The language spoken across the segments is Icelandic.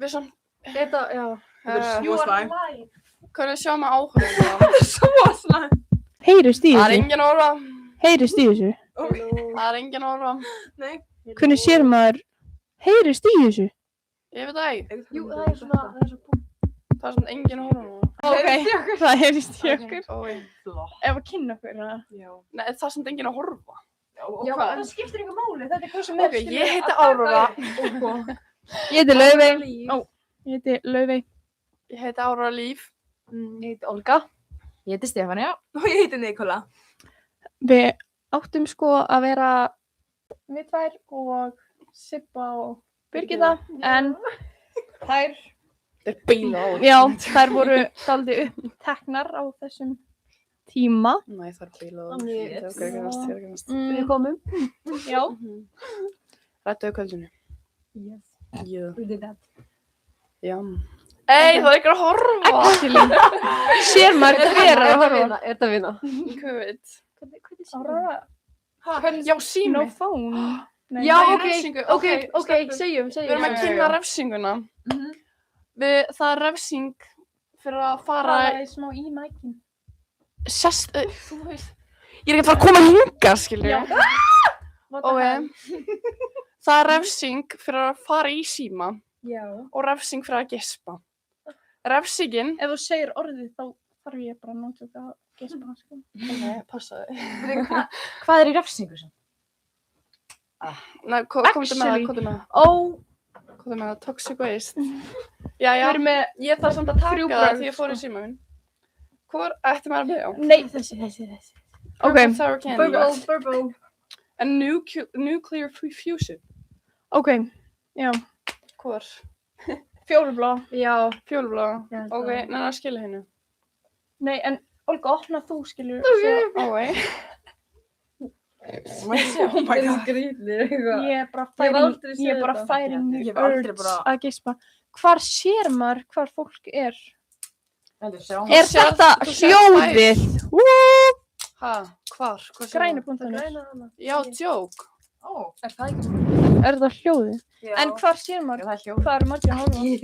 Við samt... Þetta, já. Svo slæm. Hvað er að sjá með áhörðum? Svo slæm. Heyrist í Það er þessu? engin orða. Heyrist í þessu? Það er engin orða. Nei. Hvernig sér maður? Heyrist í þessu? Ég veit það ekki. Jú, það er svona, Það er svona engin orða. Ok, það heyrist í okkur. Ói. Ef að kynna okkur, eða? Já. Nei, það er svona engin að horfa. já, það skiptir ykkur máli, þetta er hvað sem Ok, ég heiti Áróra. Ég heiti Laufey. Ég heiti Laufey. Ég heiti Áróra Líf. Ég heiti Olga. Ég heiti Stefania. Og ég heiti Nikola. Við áttum sko að vera við tvær og Sibba og Birgitta, en þær, Þetta er beila á. já, þær voru dálítið uppteknar á þessum tíma. Nei, það er beila á. Þannig- Það er ekki að gæst. Við komum. Já. Rættuðu kvöldinu. Yes, Já. we did that. Já. Ei, það er ekki að horfa. Actually, sér maður hver er að horfa. Er þetta vinna? Hvað? Hvernig sér Aurora, Já, sími. no phone. Nei. Já, Nei, ok, refsingu, ok, ok, segjum. Við erum að kynna refsinguna. Það er refsing fyrir að fara Það er smá í mækin. þú veist. Ég er ekki að fara að koma hingað, skilju. Já. Það er refsing fyrir að fara í síma Já. og refsing fyrir að gespa. Refsingin... Ef þú segir orðið þá þarf ég bara að nota að gespa, sko. Nei, passaði. Hvað er í refsingu sem? Nei, komdu með það, komdu með það. Komdu með það, toxic waste. Já, Við erum með ég þarf samt að taka þrjú það brögð, því ég fór í síma minn. Hvor ætti maður að byrja á? Nei, Þessi. ok, Sour candy. Burbo. A nuclear fusion. ok, já, Hvor? fjólublá. Já. Fjólublá. Já, það Ok, er- neina skilja hennu. Nei, en Olga, opna þú, skilur. Ok. Oh my god. Skrýtnir eitthvað. Ég er bara Ég hef færin, aldrei séð ég er bara þetta. færin Ég hef aldrei urge bara- að gespa. Hvar sér maður hvar fólk er? Heldur, sjáum. Er Sérð- þetta þú sérð hljóðið? Ha, hvar? Hvað segir Grænu það? punktunum. Græna hana. Já, joke. Ó, Er það ekki? Er þetta hljóðið? Já. En hvar sér já, maður? það er hljóð. Hvað eru margir að horfa? Ég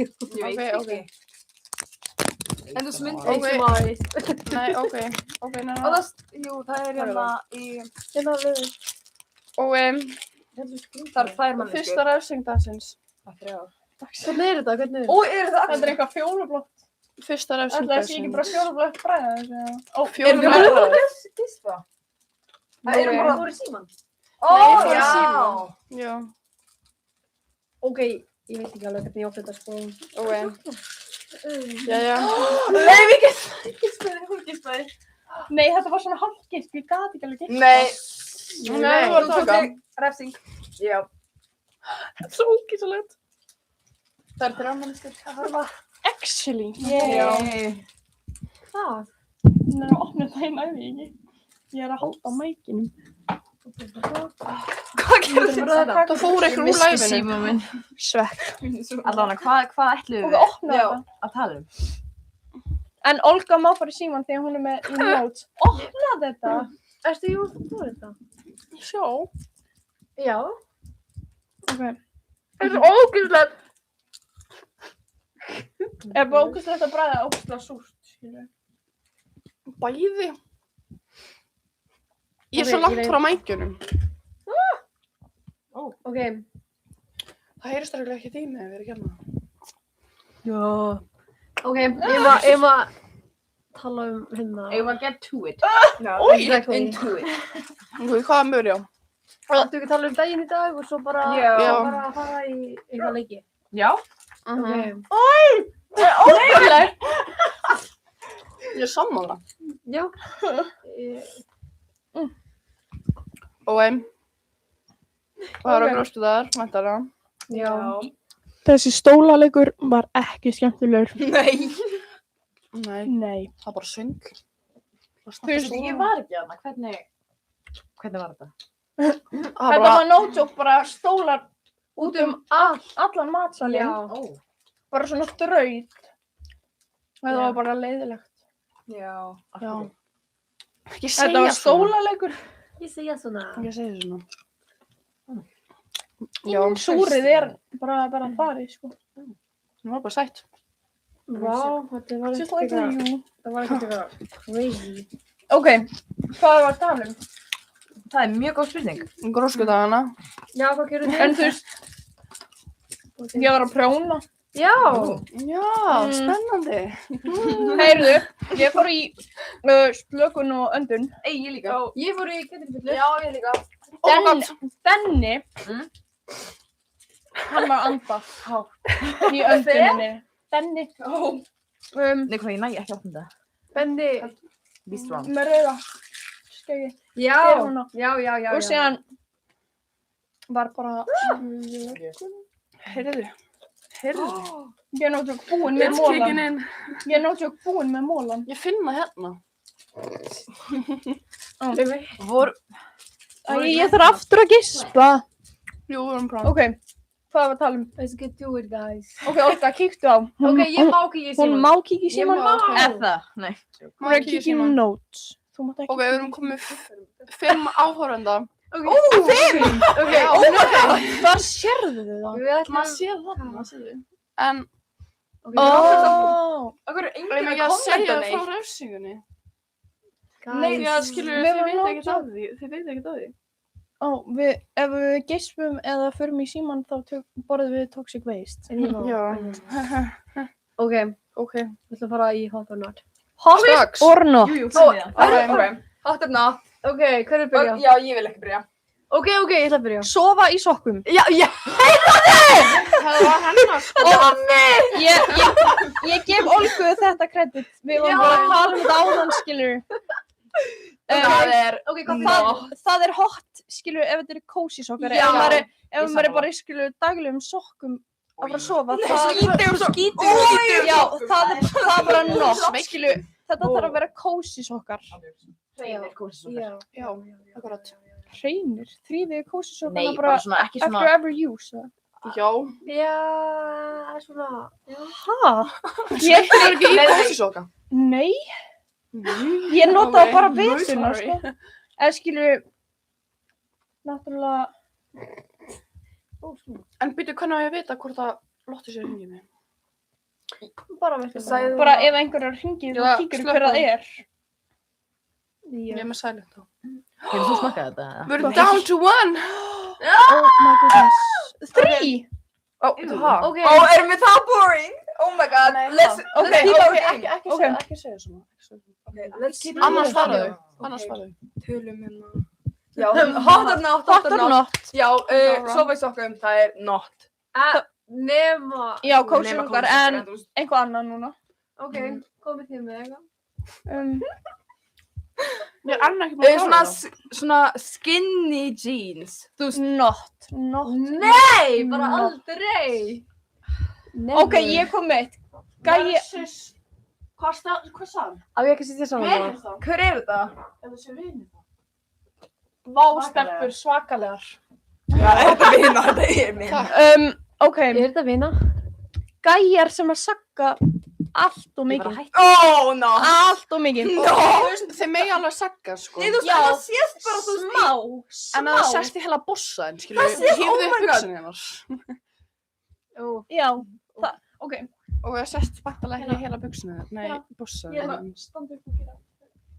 veit Ok. ekki. En þú smyndi Ok. ekki sem aðeins. Nei, ok. Ok, Og neina. það, jú, það er hérna í... Hérna við... Og Það er tvær manneskur. fyrsta refsing dagsins. Hvernig er þetta? Hvernig er þetta? Ó, er það Þetta er eitthvað fjólublá. Fyrsta refsing Þetta sé ekki bara dagsins. fjólublá bræða þessu. Ó, Fjólublá. Gispa? Það eru Ok. bara fór í síman. Ó, Nei, ég fór í já. símann. Já. Ok, ég veit ekki alveg hvernig ég átti þetta sko. Ok. Jæja. Nei, við gispaði, hún gispaði. Nei, þetta var svona hálfgisp, ég gat ekki alveg gisp. Nei. Nei, þú var að taka. Refsing. Já. Þetta er svo ógísalegt. Það er þrjá manneskur að horfa. Actually, Já. Hvað? Nei, að opna það í næði ekki. Ég er að halda á mækinum. Hvað gerðu þetta? Það fór eitthvað úr Missti læfinu. síma minn. Svekk. Allána, hvað ætlum Og við það opnaði Já. þetta. að tala um? En Olga má fara í síman þegar hún er með í notes. Opnaði þetta. Erstu jú að þú þetta? Sjó. Já. Ok. Þetta er svo ógísalegt. Er bara ógæslegt að bræða ógæslega súrt, skilur. Bæði. Ég er Ok, svo ég langt reyni. frá mækjunum. Ok. Það heyrist örugglega ekki í mig ef ég er ekki hérna. Já. Ok, ég var tala um hérna. Eigum að get to it. Exactly. Into it. Ok, hvað er mjög já? Þú ekki tala um daginn í dag og svo bara, Já. bara að fara í eitthvað leiki. Já. Mhm. Ok. Ég er sammála. Já. Og hvað er að gróstu þar, mæntara? Já. Þessi stólaleikur var ekki skemmtilegur. Nei. Nei, Nei. það er bara svindl. Þú veist, Ég var ekki þarna, hvernig var þetta? Það Þetta var no joke, bara stólar út allan matsalinn. Já. Ó. Bara svona draut. Þetta var bara leiðilegt. Já. Já. Ég Þetta segja var svona. stólaleikur. Ég segja svona. Ég segja svona. Já, Súrið er bara farið, sko. Hún var bara sætt. Vá, þetta var Just ekkert like eitthvað, you. það var ekkert eitthvað crazy. Ok, hvað var að tala um? Það er mjög góð spurning. Gróskudagana. Já, hvað gerðu þið? En þú veist, ég var að prjóna. Já! Já, spennandi. Heyrðu, ég fór í slökun og öndun. Ei, ég líka. Ég fór í kettirfyllu. Já, ég líka. Oh my god. Denni, hann var að anda hátt í önduninni. Denni. Nei, hvað, ég næ ekki opna þetta. Benni. Be strong. Með rauða skeggi. Já, Hér hún á. já. Og síðan var bara, Heyrðu. ég er náttúrulega búin með It's mólan. kicking in. Ég er náttúrulega búin með mólan. Ég finn það hérna. Ég þarf aftur að gispa. Jú, við erum bráð. Ok, hvað var að tala um? Let's get to it, guys. Ok, Olga, kíktu á. Ok, ég má ekki í Hún símann. má kíkja í símann. Eða, nei. Hún er að kíkja í notes. Þú mátt ekki. Ok, við erum komið 5 áhorfenda. Ok, Hvar sérðu þið það? við ætlum Maður séð þarna, séðu. En, Akkur er gleym enginn ekki að að segja kommenta frá neitt. refsingunni. Nei, Því að skilur, Við þið vorum veit ekki nota. af því. Þið veit ekki af því. Ef við gispum eða förum í símann þá borðum við toxic waste. Já. Ok, Ok. við ætlum að fara í hot or not. Hot Strax. or not? Jú, finni það. Ok, hot or not. Ok, hver er að byrja? Já, ég vil ekki byrja. Ok, ég ætla að byrja. Sofa í sokkum. Já. Það var hennar sko. Ég gef Olgu þetta kredit. Við vorum bara að tala um þetta áðan, skilur. Það er... Ok, hvað Það er hot, skilur, ef þetta er cozy sokkar. Já. Ef maður er bara í, skilur, daglegum sokkum að fara að sofa. Skítur. Já, það er bara not, skilur. Þetta þarf að vera cozy sokkar. Hreinir kósisokar. Já, akkurat. Hreinir, þrýðið cozy sokkar. Nei, bara svona, ekki After svona. ever use. Já. Já, svona... Hæ? Ég er ekki í kósisoka. Nei, ég nota það bara veturna, sko. Eða skilur, náttúrulega, En byrju, hvernig á ég að vita hvort það Lotti sér hringið mig? Bara veistu Sagði- bara ef einhver er hringið, Já, þú kíkur hver það er. Ég er með silent á. Hefur þú smakkað þetta? Við erum down to 1. Oh my goodness. 3! Ok, erum við það boring? Oh my god. Nei, Let's Okay, keep our okay, game. Ekki segja svona. Let's keep Annars our faraðu. game. Annars faraðu. Tölum hérna. Já, hot or not, Hot or not? Já, Já, sofa í sokkum, það er not. nema... Já, cozy Nema sokkar, kósisokar, en þú veist. eitthvað annað núna. Ok, komið þið með eitthvað. Ég er annað ekki búin að Svona, klára það. svona skinny jeans. Þú veist, Not. Nei, bara Not. aldrei. Ok, ég kom með eitt. Gæi, Versus- Hvað sagði hann? Á ég ekki að sitja saman Hver það? er það? hver er þetta? Ef það sé vinið það. vástelpur svakalegar. Já, þetta er vina, þetta er vina. Ok, Er þetta vina? gæjar sem að sagga allt og Ég var að mikið. hætta. Oh, no. Allt og mikið. Og þú veist, þeir megi alveg sagga, sko. Nei, þú veist, Já, það sést bara þú veist. En að það sést í heila bossa, en skilur, Það sést, hýfðu oh upp my God. buksunni hennar. Já, ok. Og það sést væntanlega ekki í heila buksunni, nei, Já. bossa. Ég ætla að standa upp og gera.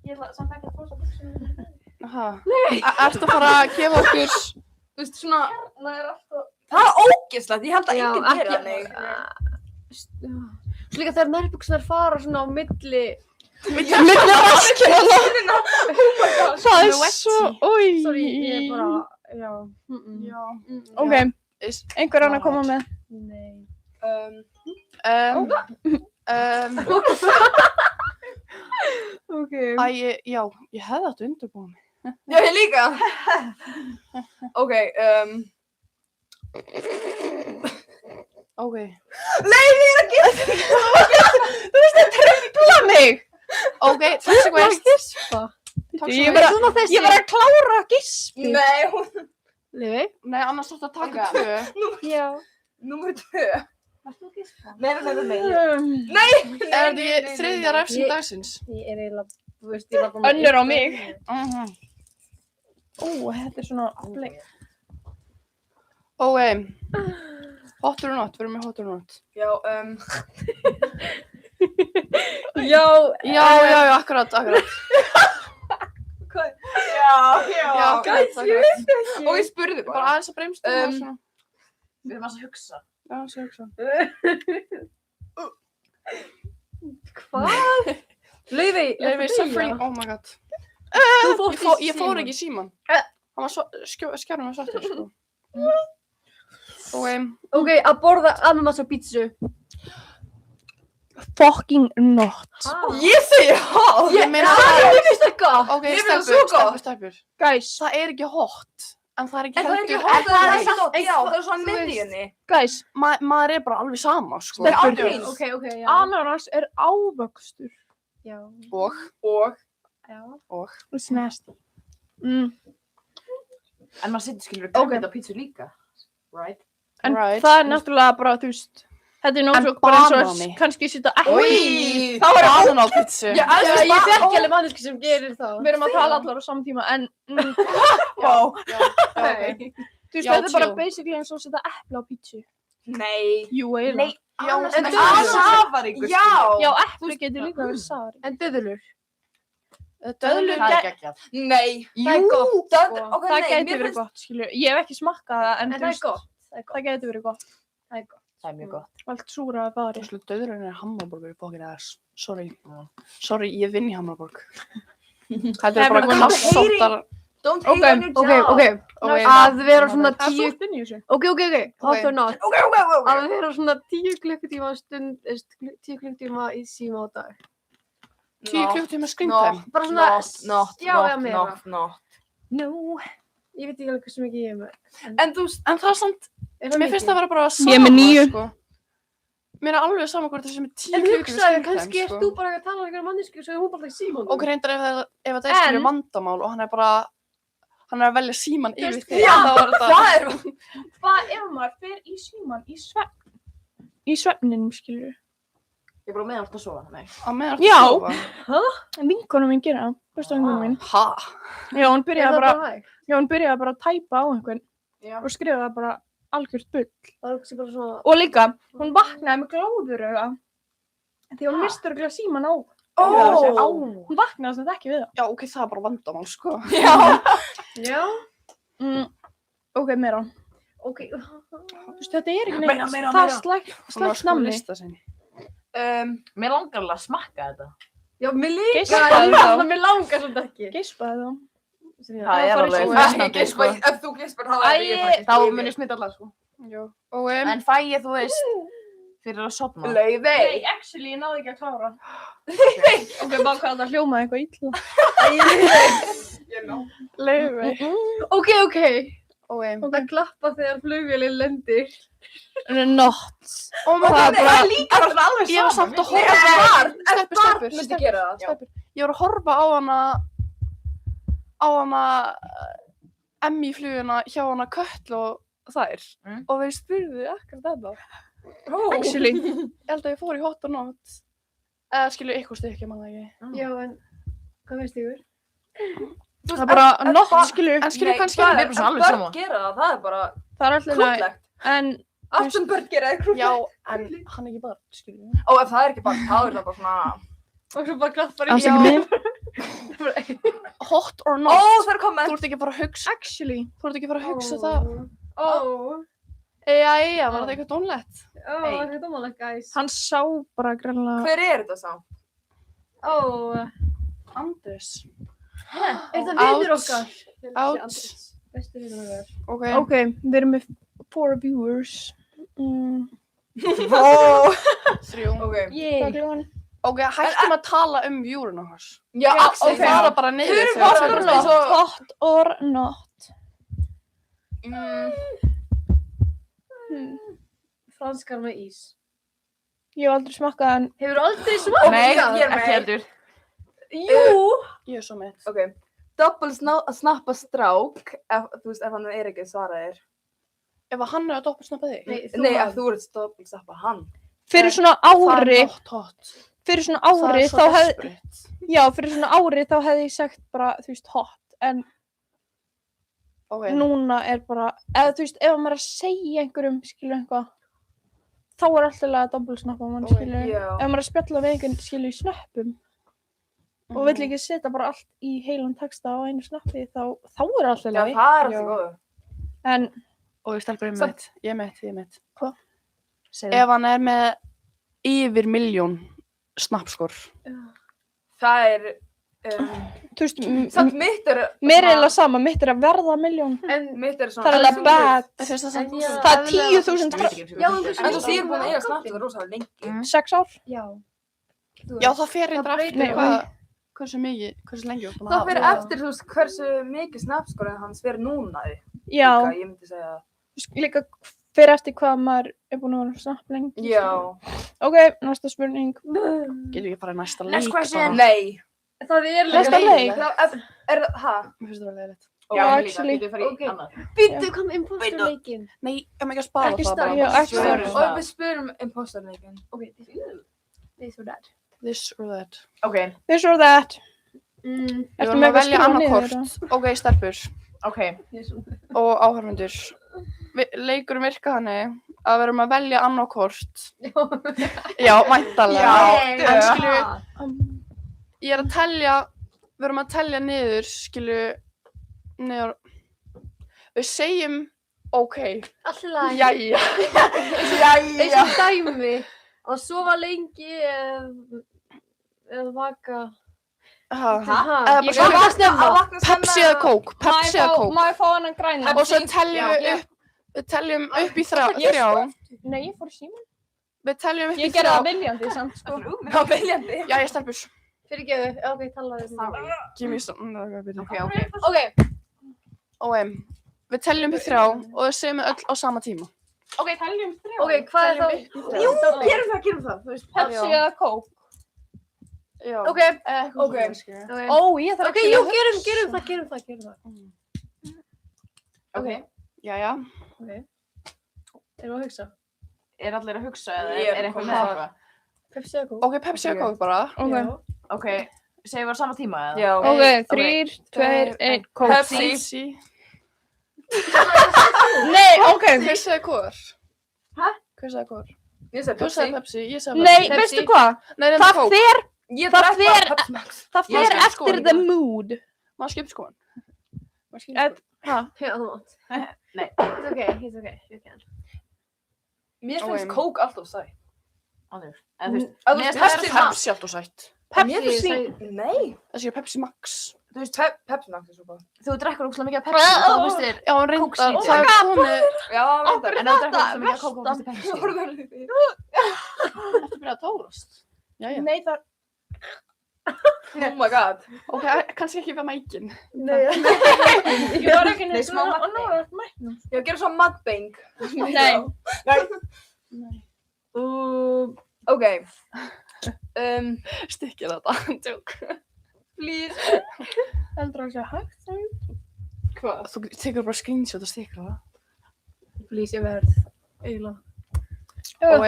Ég ætla samt ekki að fósa buxum. Aha. Ertu að fara að gefa okkur... Þú veist, svona, Það er alltaf... það er ógeðslegt, ég held að Já, enginn gera ekki- þannig. Svo líka þegar nærbuksunar fara svona á milli... Milli raskina. Það er svo... Új. Sorry, ég er bara... Já. Já. Ok, einhver annar koma með. Nei. Ok. Já, ég hefði átt að undirbúa mig. Já, ég líka. Ok, Ok. Tröfla mig! Ok, toxic waste. Ég var að klára gispi. nei, hún... Lifi? Nei, annars þarf að taka 2. Já. Númer 2. Nei. Nei. Er þetta þriðja refsing dagsins? Ég er eiginlega... Þú veist, ég var bara... Önnur á mig. Mhm. Ó, þetta er svona bleik. Hot or not, við erum með hot or not. Já, Já, akkurat. hvað? Já. Akkurat. Og ég spurði Bara bara. aðeins að brainstorma svona. Við erum að hugsa. Já, svo hugsa. Hvað? Laufey, Suffering, oh my god. Ég fór ekki í síman. Hann var skjárnum með svartur, sko. Ok, að borða ananas á pítsu. Fucking not. Ég segi hot. Ég meina Mér finnst það gott. Ok, Mér finnst það svo gott. stelpur. Guys, Það er ekki hot, en það er ekki En það er ekki heldur hot, það er heitt. samt, já, það er svona miðjunni. guys, Maður er bara alveg sama, sko. Stelpur. Ok, já. ananas er ávöxtur. Já. Og It's nasty. En maður setur skilur grænmeti á pítsu líka. Right? En Right. það er náttúrulega bara, þú veist, þetta er En náttúrulega bara eins og banani. kannski setja ekki. Oj. Það var banan á pizzu. Ég Já, elska ég þekki alveg manneski sem gerir það. Við erum að tala allar á saman tíma, en Wow. Ok. þú veist, Já, þetta er bara chill. basically eins og að setja epli á pítsu. Nei. Jú, eiginlega. Nei, Já, En en það er döðlur. safaríkur. Já, Já. epli getur líka verið sár. En döðlur. Döðlur það er geggjað. Nei. Það er gott, Það, sko. ok, Það nei, getur mér verið finnst- gott, skilju. Ég hef ekki smakkað það, en En þú það er veist, gott. það getur verið gott. Það er gott. Það er mjög gott. Allt súra að fari. Döðlurinn er hamburger í bókinu aðeins. Sorry, ég vinn í Hamburg. Þetta er bara Hefur kassáttar. Don't Ok, hate on your job. ok. Að vera svona Það er 10... flott inn í þessu. Ok. Hot or not. Ok. Að vera svona 10 klukkutíma stund, 10 klukkutíma í síma á dag. 10 klukkutíma screen time. Bara svona... Not. Já, eða meira. No. Ég veit ekki alveg hversu mikið ég er með. En þú veist, En það er samt, Er það mér finnst mikið? það að vera bara sama, Ég er með 9. sko. Mér er alveg sama hvort það sem er 10 En klukkutíma hugsaðu, screen kannski time, ert sko. þú bara að tala um einhverja mannesku svo er hún bara í símanum. Og reyndar ef þetta er skilur vandamál og hann er að velja síman yfir veist, þig, já, þá er þetta... það er Hvað ef maður fer í síman í svefninum, skilju? Ég er bara með allt að sofa, nei. Á meðan Já. ertu að sofa. Vinkonum mín gera það, bestu vinkonum mín. Ha? Já, hún Er byrjaði það bara, bara hægt? að tæpa á einhvern og skrifa það bara algjört bull. Það er ekki bara svona... Og líka, hún vaknaði með glóðurauga því hún misti örugglega síman á. Ó. Hún vaknaði sem þetta ekki við það. Já, ok, það er bara vandamál, sko. Já. Ok, meira. Ok. Þú veist, þetta er ekki neitt Meira. það slægt Hún var sko namni. lista sinni. Mér langar alveg að smakka þetta. Já, mér líka. Geispaði þá. Mér langar svolítið ekki. Geispaði þá. Það er alveg Ekki frestandi, gispa, sko. ef þú gispar þá er ég bara Þá mun ég smita allar, sko. Já. Og En fæ ég, þú veist, fyrir að sofna. Laufey. Nei, actually, ég náði ekki að klára. Ok, bara hvað það hljómaði eitthvað illa. Laufey. Ok. Og Það klappa þegar flugvélinn lendir. Not. Oh my Það god, er líka bara svona alveg ég var samt að Nei, horfa ef barn myndi gera það. Stelpur. Ég var að horfa á hana Emmy-fluguna hjá hana Kötlu og þær og þeir spurðu akkurat þetta. Actually, ég held að ég fór í hot or not. Eða skilju ykkur stykki, mann það ekki. Já, en... Hvað veist ykkur? Það er bara not, skilju. En skilju kannski... við erum svona alveg sama. Börn gera það, það er bara Það er alltaf næ. krúllegt. En, Allt sem börn gera er krúllegt. Já, en hann er ekki barn, skilju. Ó, ef það er ekki barn, þá er það bara svona... Og svo bara klappar í... afsækja mig. Hot or Ó, not. það er komment. Þú ert ekki að fara að hugsa... Actually. Þú ert ekki að fara að hugsa það. Ó. Jæja, var þetta eitthvað dónlegt? Ó, það er dómalegt, guys. Hann sá bara greinlega. Hver er þetta sá? Ó. Andres. Er það vinur okkar? Out. Bestu vinur okkar. Ok. Ok, við erum með 4 viewers. Ó. 3. Ok. Yay. Ok, hættum að tala um vjúrun okkar. Já, Og ok. fara bara niður. Förum þegar bara við svona erum- svo- Hot or not. Franskar með ís. Ég hef aldrei smakkað en Hefur aldrei smakað? Nei, ég er ekki með. heldur. Jú. Ég er svo með. Ok. Doppel snappa strák, þú veist, ef hann er ekki svaraðir. Ef að hann er að doppelsnappa þig. Nei, ef þú ert doppel snappa hann. fyrir svona Það ári, er hot. fyrir svona Það ári er þá svo hefði, desperate. já, fyrir svona ári þá hefði ég sagt bara, þú veist, hot, en Ok. núna er bara, eða þú veist, ef maður er að segja einhverjum, skilur eitthvað, þá er alltaf að doppelsnappa mann, skilur. Já. Ef maður er að spjalla við einhvern, skilur, í snöppum og vill ekki setja bara allt í heilan texta á einu snappi, þá er alltaf Já, lagi. það er alltaf góð. En, Og ég stelpur ég mitt. Hvað? Ef hann er með yfir 1.000.000 snappskor. Það er, þú veist, samt mitt er, mér er eiginlega sama, mitt er að verða 1.000.000. en mitt er svona. Það er alveg bad. Það Það er 10.000 Já, en þú sér búin að eiga snabbt og rosalega lengi. 6 ár. Já, það fer reyndar eftir Nei, hversu mikið, hversu lengi þú ert búin að Það hafa. fyrir eftir, þú veist, hversu mikið snappskorinn hans fyrir núna. Já, Líka, ég myndi segja. líka fyrir eftir hvað maður er búin að vera snapp lengi. Já. Ok, næsta spurning. Getur ekki bara í næsta Next leik question. bara? Nei. Það er Næsta leik. Er það, hæ? Mér finnst það leiðilegt. Já, actually. Getur farið Ok. í annað. Býttu, kom impostorleikin. Nei, ég má ekki að spara Ekki það stað. bara. Já, ekki stað. Og við spyrum impostorleikin. Ok, this or that. This or that. Ok, This or that. Við Ertu vorum með að velja eitthvað annað skrifað kort. Ok, stelpur ok. og áhörfundur. Leikurum virka þannig að við erum að velja annað kort. Já, væntanlega. En skilu, ég er að telja, við erum að telja niður, skilu, niður. Við segjum, ok, Alltaf lagi. jæja. Eins og dæmi. Að sofa lengi eða vaka. Ha. Eða Ég bara skal- vakna snemma. Pepsi eða kók, Pepsi eða kók. Má ég fá hann græna? Og svo teljum við teljum upp í þrjá. Nei, ég fór í síman. Við teljum upp í Ég gerði það þrjá. viljandi samt, sko. Já, viljandi. Jæja, stelpur. Fyrirgeðu, ok, talaðu. Give me some. Ok. Ok, Og við teljum upp í þrjá og við segjum við öll á sama tíma. Ok, teljum 3. ok, hvað er það? Jú, gerum það. Þú veist, Pepsi eða kók. Já. Ok, ok. Ó, ég þarf ok, jú, gerum það. Ok. Jæja. Erum við að hugsa? Er allir að hugsa eða Ég er er eitthvað komin með að- eitthvað? Pepsi eða kók? Ok, Pepsi eða kók bara. Ok, Ok, segjum við á sama tíma eða? Já. ok, 3, 2, 1, kók. Pepsi. Nei, ok. Hver sagði hvor? Hæ? Hver sagði hvor? Ég sagði Þú sagði Pepsi. Pepsi, ég sagði Nei, Pepsi. veistu hvað? Nei, reyndar Það kók. fer, Ég það drekk bara fer- Pepsi Max. það Ég fer skil eftir skoðun. the mood. Maður skip skoðan. Ha? Já, þú mátt. Nei. It's okay, you can. Mér finnst Ok. kók alltaf sætt. Allir. En þú veist, Að þú mér veist, finnst Pepsi það- Pepsi alltaf sætt. Mér finnst Pepsi. Nei. Það séu Pepsi Max. Þú veist, Pepsi Max er svo góð. þú drekkur ógslag mikið af Pepsi, þá finnst þér, Já, reyndar. Kóksítur. Það er komið. Já, reyndar. en ef þú drekkur ógslag mikið af kók, þá finnst þér Pepsi. Þetta byrja að tárast. Jæja. Nei, það... Oh my god. Ok, kannski ekki við mækin. Nei. Ég var ekki Nei, smá Ó, nú er mæknum. Já, gerum svo mudbang. Nei. Nei. Ok. Stikkir þetta. Tjók. Please. Heldur það sé hægt? Hvað? Þú tekur bara screenshot og stikkir það. Please, ég verð. Eiginlega. Og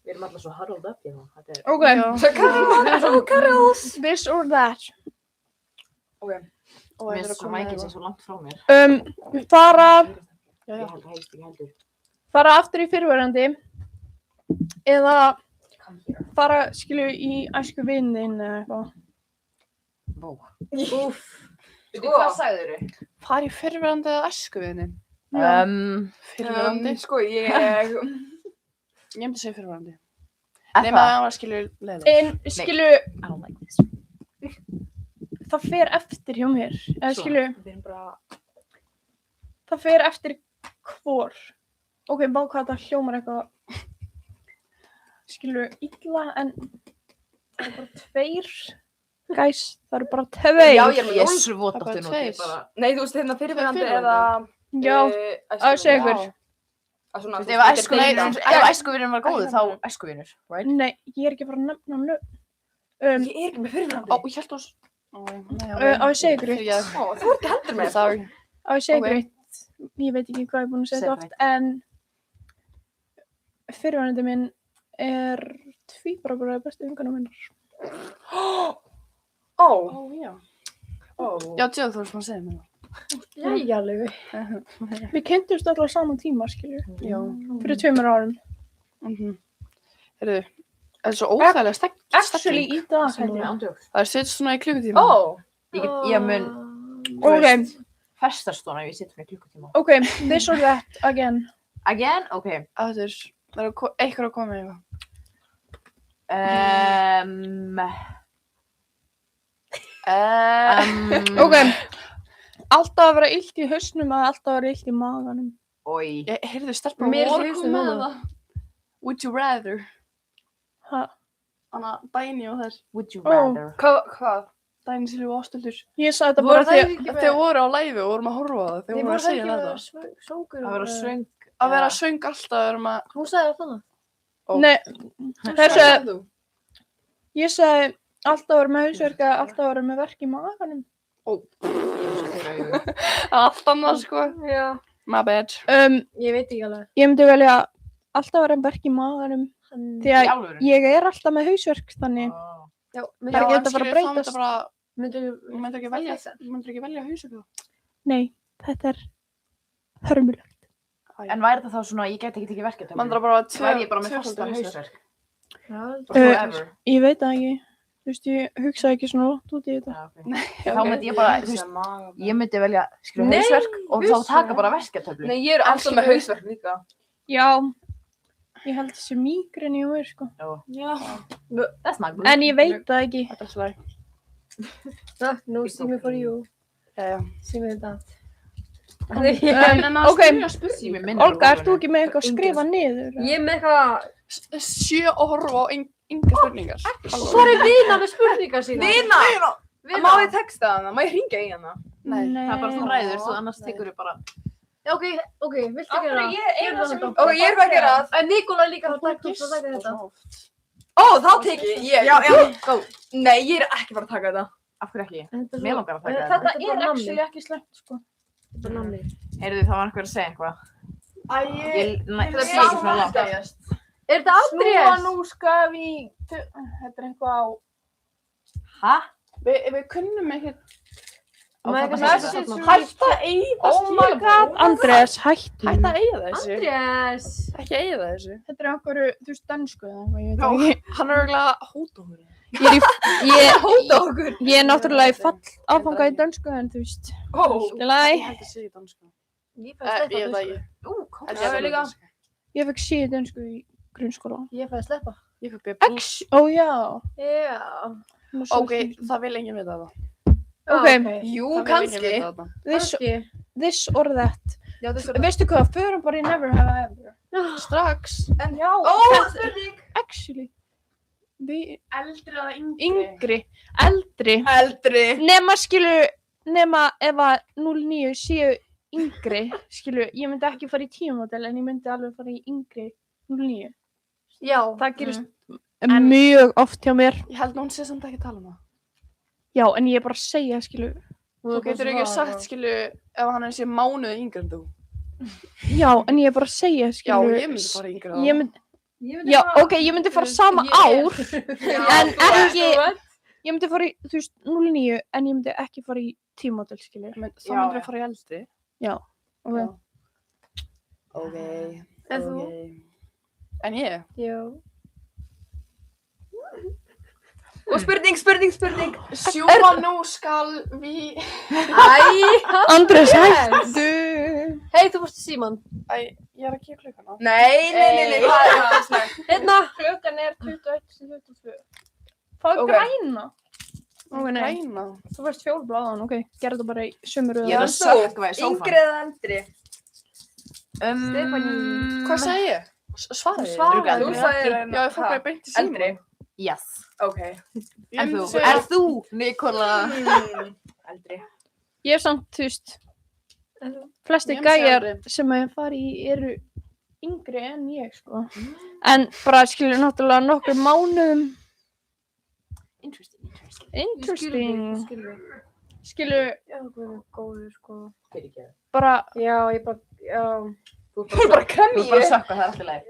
Við erum alltaf svo huddled up hérna. Þetta er... Ok. já. Karls. This or that. Og Mér þetta er er svo komið mækinn hérna. sem svo langt frá mér. Ég held helst ekki heldur. Fara aftur í fyrirverandi eða fara, skilju, í æsku vinnin eða eitthvað. Vó. Úff. Veitu, hvað sagðir þau? Fari í fyrrverandi eða æskuvinnin? Fyrrverandi? Sko, ég... Ég myndi segja fyrrverandi. Er Nema að það? það var skilur leiðilegt. En, skilju, I don't like this. það fer eftir hjá mér. Eða, Svo. skilju, Við erum bara... það fer eftir hvor. Ok, má hvað þetta hljómar eitthvað, skilju, illa, en það eru bara 2. Guys, það eru bara 2. Já, ég er með Ég er 0. svo Það er bara dóttir nú. tveir. Bara... Nei, þú veist, hérna fyrirverandi Fyrirverandi. eða... Já, að segja ykkur. Að svona... Þú veist, ef æskuvinur, ef æskuvinur var góður, þá æskuvinur, right? Nei, ég er ekki að fara að nefna nöfn. Ég er ekki með fyrirverandi. Ó, ég held þú... Á ég segja ykkur eitt? Ó, þú ert ekki heldur með. Sorry. Á ég segja Ok. ykkur eitt? Ég veit ekki hvað ég er búin að segja þetta Segðu oft, en fyrirverandi minn er tvíbrákur bestu vinkonum minnar. Ó. Ó, já. Ó. Já, tjóð þú veist maður að segja mér það. Jæja, Laufi. Við kynntumst alltaf á saman tíma, skilju. Já. Fyrir 2 árum. Heyrðu, það er svo óþægilega Actually, í dag, held ég. Ándjóks. Það er sitt svona í klukkutíma. Ég mun Ok, festast svona ef ég sitt svona í klukkutíma. ok, this or that, again. Again? Ok. Það er eitthvað að koma með eitthvað. Ok, alltaf að vera illt í hausnum eða alltaf að vera illt í maganum. Oi. Ég heyrðu stelpur Mér voru finnst komið með það. það. Would you rather? Ha? Anna, Dæni og þær. Would you Ó. rather? Hvað? Dæni Silvi og Ásthildur. Ég sagði þetta bara því að Þau voru á live og vorum að horfa á það. Þau voru að segja þetta. Svöngur. Að vera svöng. Að vera söng alltaf að vera að... Hún sagði það þannig. Nei, ég sagði alltaf að vera með hausverka, alltaf að vera með verk í maganum. Allt annað sko. Já. My bad. Ég veit ekki alveg. Ég myndi velja alltaf að vera með verk í maganum því að ég er alltaf með hausverk, þannig Já, Það er ekki þetta bara að breytast. Myndir Þú myndir ekki velja hausverk þá? nei, þetta er hörmulegt. En væri það þá svona, ég gæti ekki tekið verkefni? Man þarf bara að Væri ég bara með fastan hausverk? Já. Forever? Ég veit það ekki, þú veist, ég hugsaði ekki svona langt út í þetta. Já, ok. Þá myndi ég bara, þú veist, ég myndi velja hausverk og þá taka bara verkefni. Nei, ég er alltaf með hausverk líka. Já, ég held þessi mígreni á mér, sko. Já. That's not good. En ég veit það ekki. Þetta er slæg. No see me for you. Jæja. See me that. Ok, Sími minn er Olga, ert þú óvinur. ekki með eitthvað að skrifa niður? Ég er með eitthvað... 7 og horfa á enga spurningar. Hvað er vina með spurningar sína? Vina! Má ég texta hana? Má ég hringja í hana? Nei. Það er bara þú ræður, svo annars tekur við bara... Ok, viltu gera það? Ok, ég er bara að gera það. En Nikola líka að taka þetta. Ó, þá tek ég. Já, go. Nei, ég er ekki bara að taka þetta. Af hverju ekki? Mér langar að taka Þetta þetta. er actually ekki slæmt, sko. Þetta er namni. Heyrðu, það var einhver að segja eitthvað. Það sé ekki svona langt. Er þetta Andrés? Snúa nú skaf í... Þetta er eitthvað á... Hæ? Við kunnum ekkert... Hætta Hætta að eyða Oh my god, Andrés, hættu. Hætta að eyða þessu. Andrés! Ekki að eyða þessu. Þetta er einhverju, þú veist, dansku eða eitthvað, ég veit ekki. Hann er örgulega hótahúri. Ég er náttúrulega í fall áfanga í dansku, en þú veist. Skilja. Ég held að segja dansku. Ég Ég veit það ekki. Ég fekk 7 dansku í grunnskóla. Ég fæði að sleppa. Ég fekk B+. Ó já. Já. Ok, það vil enginn vita það. Ok, Jú, Það vil enginn kannski. vita það. this or that. Já, þessu er Veistu hvað, förum bara í never have I ever. Strax. En já, spurning. actually. Við Eldri eða yngri, eldri. Eldri. Nema ef að 09 séu yngri, skilu, ég myndi ekki fara í tímamódel en ég myndi alveg fara í yngri 09. Já. Það gerist mjög oft hjá mér. Ég held að hún sé samt ekki að tala um það. Já, en ég er bara að segja, skilu. Þú getur ekki sagt, skilu, ef hann sé mánuði yngri en þú. Já, en ég er bara að segja, Já, skilu. ég myndi fara yngri þá. Já, ok, ég myndi fara sama ár, en ekki, ég myndi fara í, þú veist, 09, en ég myndi ekki fara í tímamódel, skilu. Þá myndir við fara í eldri. Já, ok. Ok. En þú? En ég? Já. Og spurning. Sjúga nú skal við... Andrés, hættu. Hei, þú fórst í síman. Æ, ég er að kíka klukkana. Nei. Það er ekki snakk. Hérna. Klukkan er 21:22. Fáðu Ok. græna. Ok, nei. Græna. Þú fyrst fjólbláðan, ok. Gerðu þetta bara í sömur Ég er að sökva í sófann. Yngri eða eldri? Hvað segi ég? Svaraði ég? Svaraði. Þú sagðir Já, ég fór bara beint í símann. Eldri. Yes. Ok. En þú? segja- Er þú, Nikola? Eldri. Ég hef samt, þú veist, flesti Ég myndi segja gæjar eldri. sem að ég fari í eru yngri en ég, sko. En bara, skilur, náttúrulega nokkur mánuðum. Interesting. Skilur, Já, góður, sko. bara, Já, ég bara, já. Þú er bara kremmi Þú er bara að sökka, það er alltaf leið.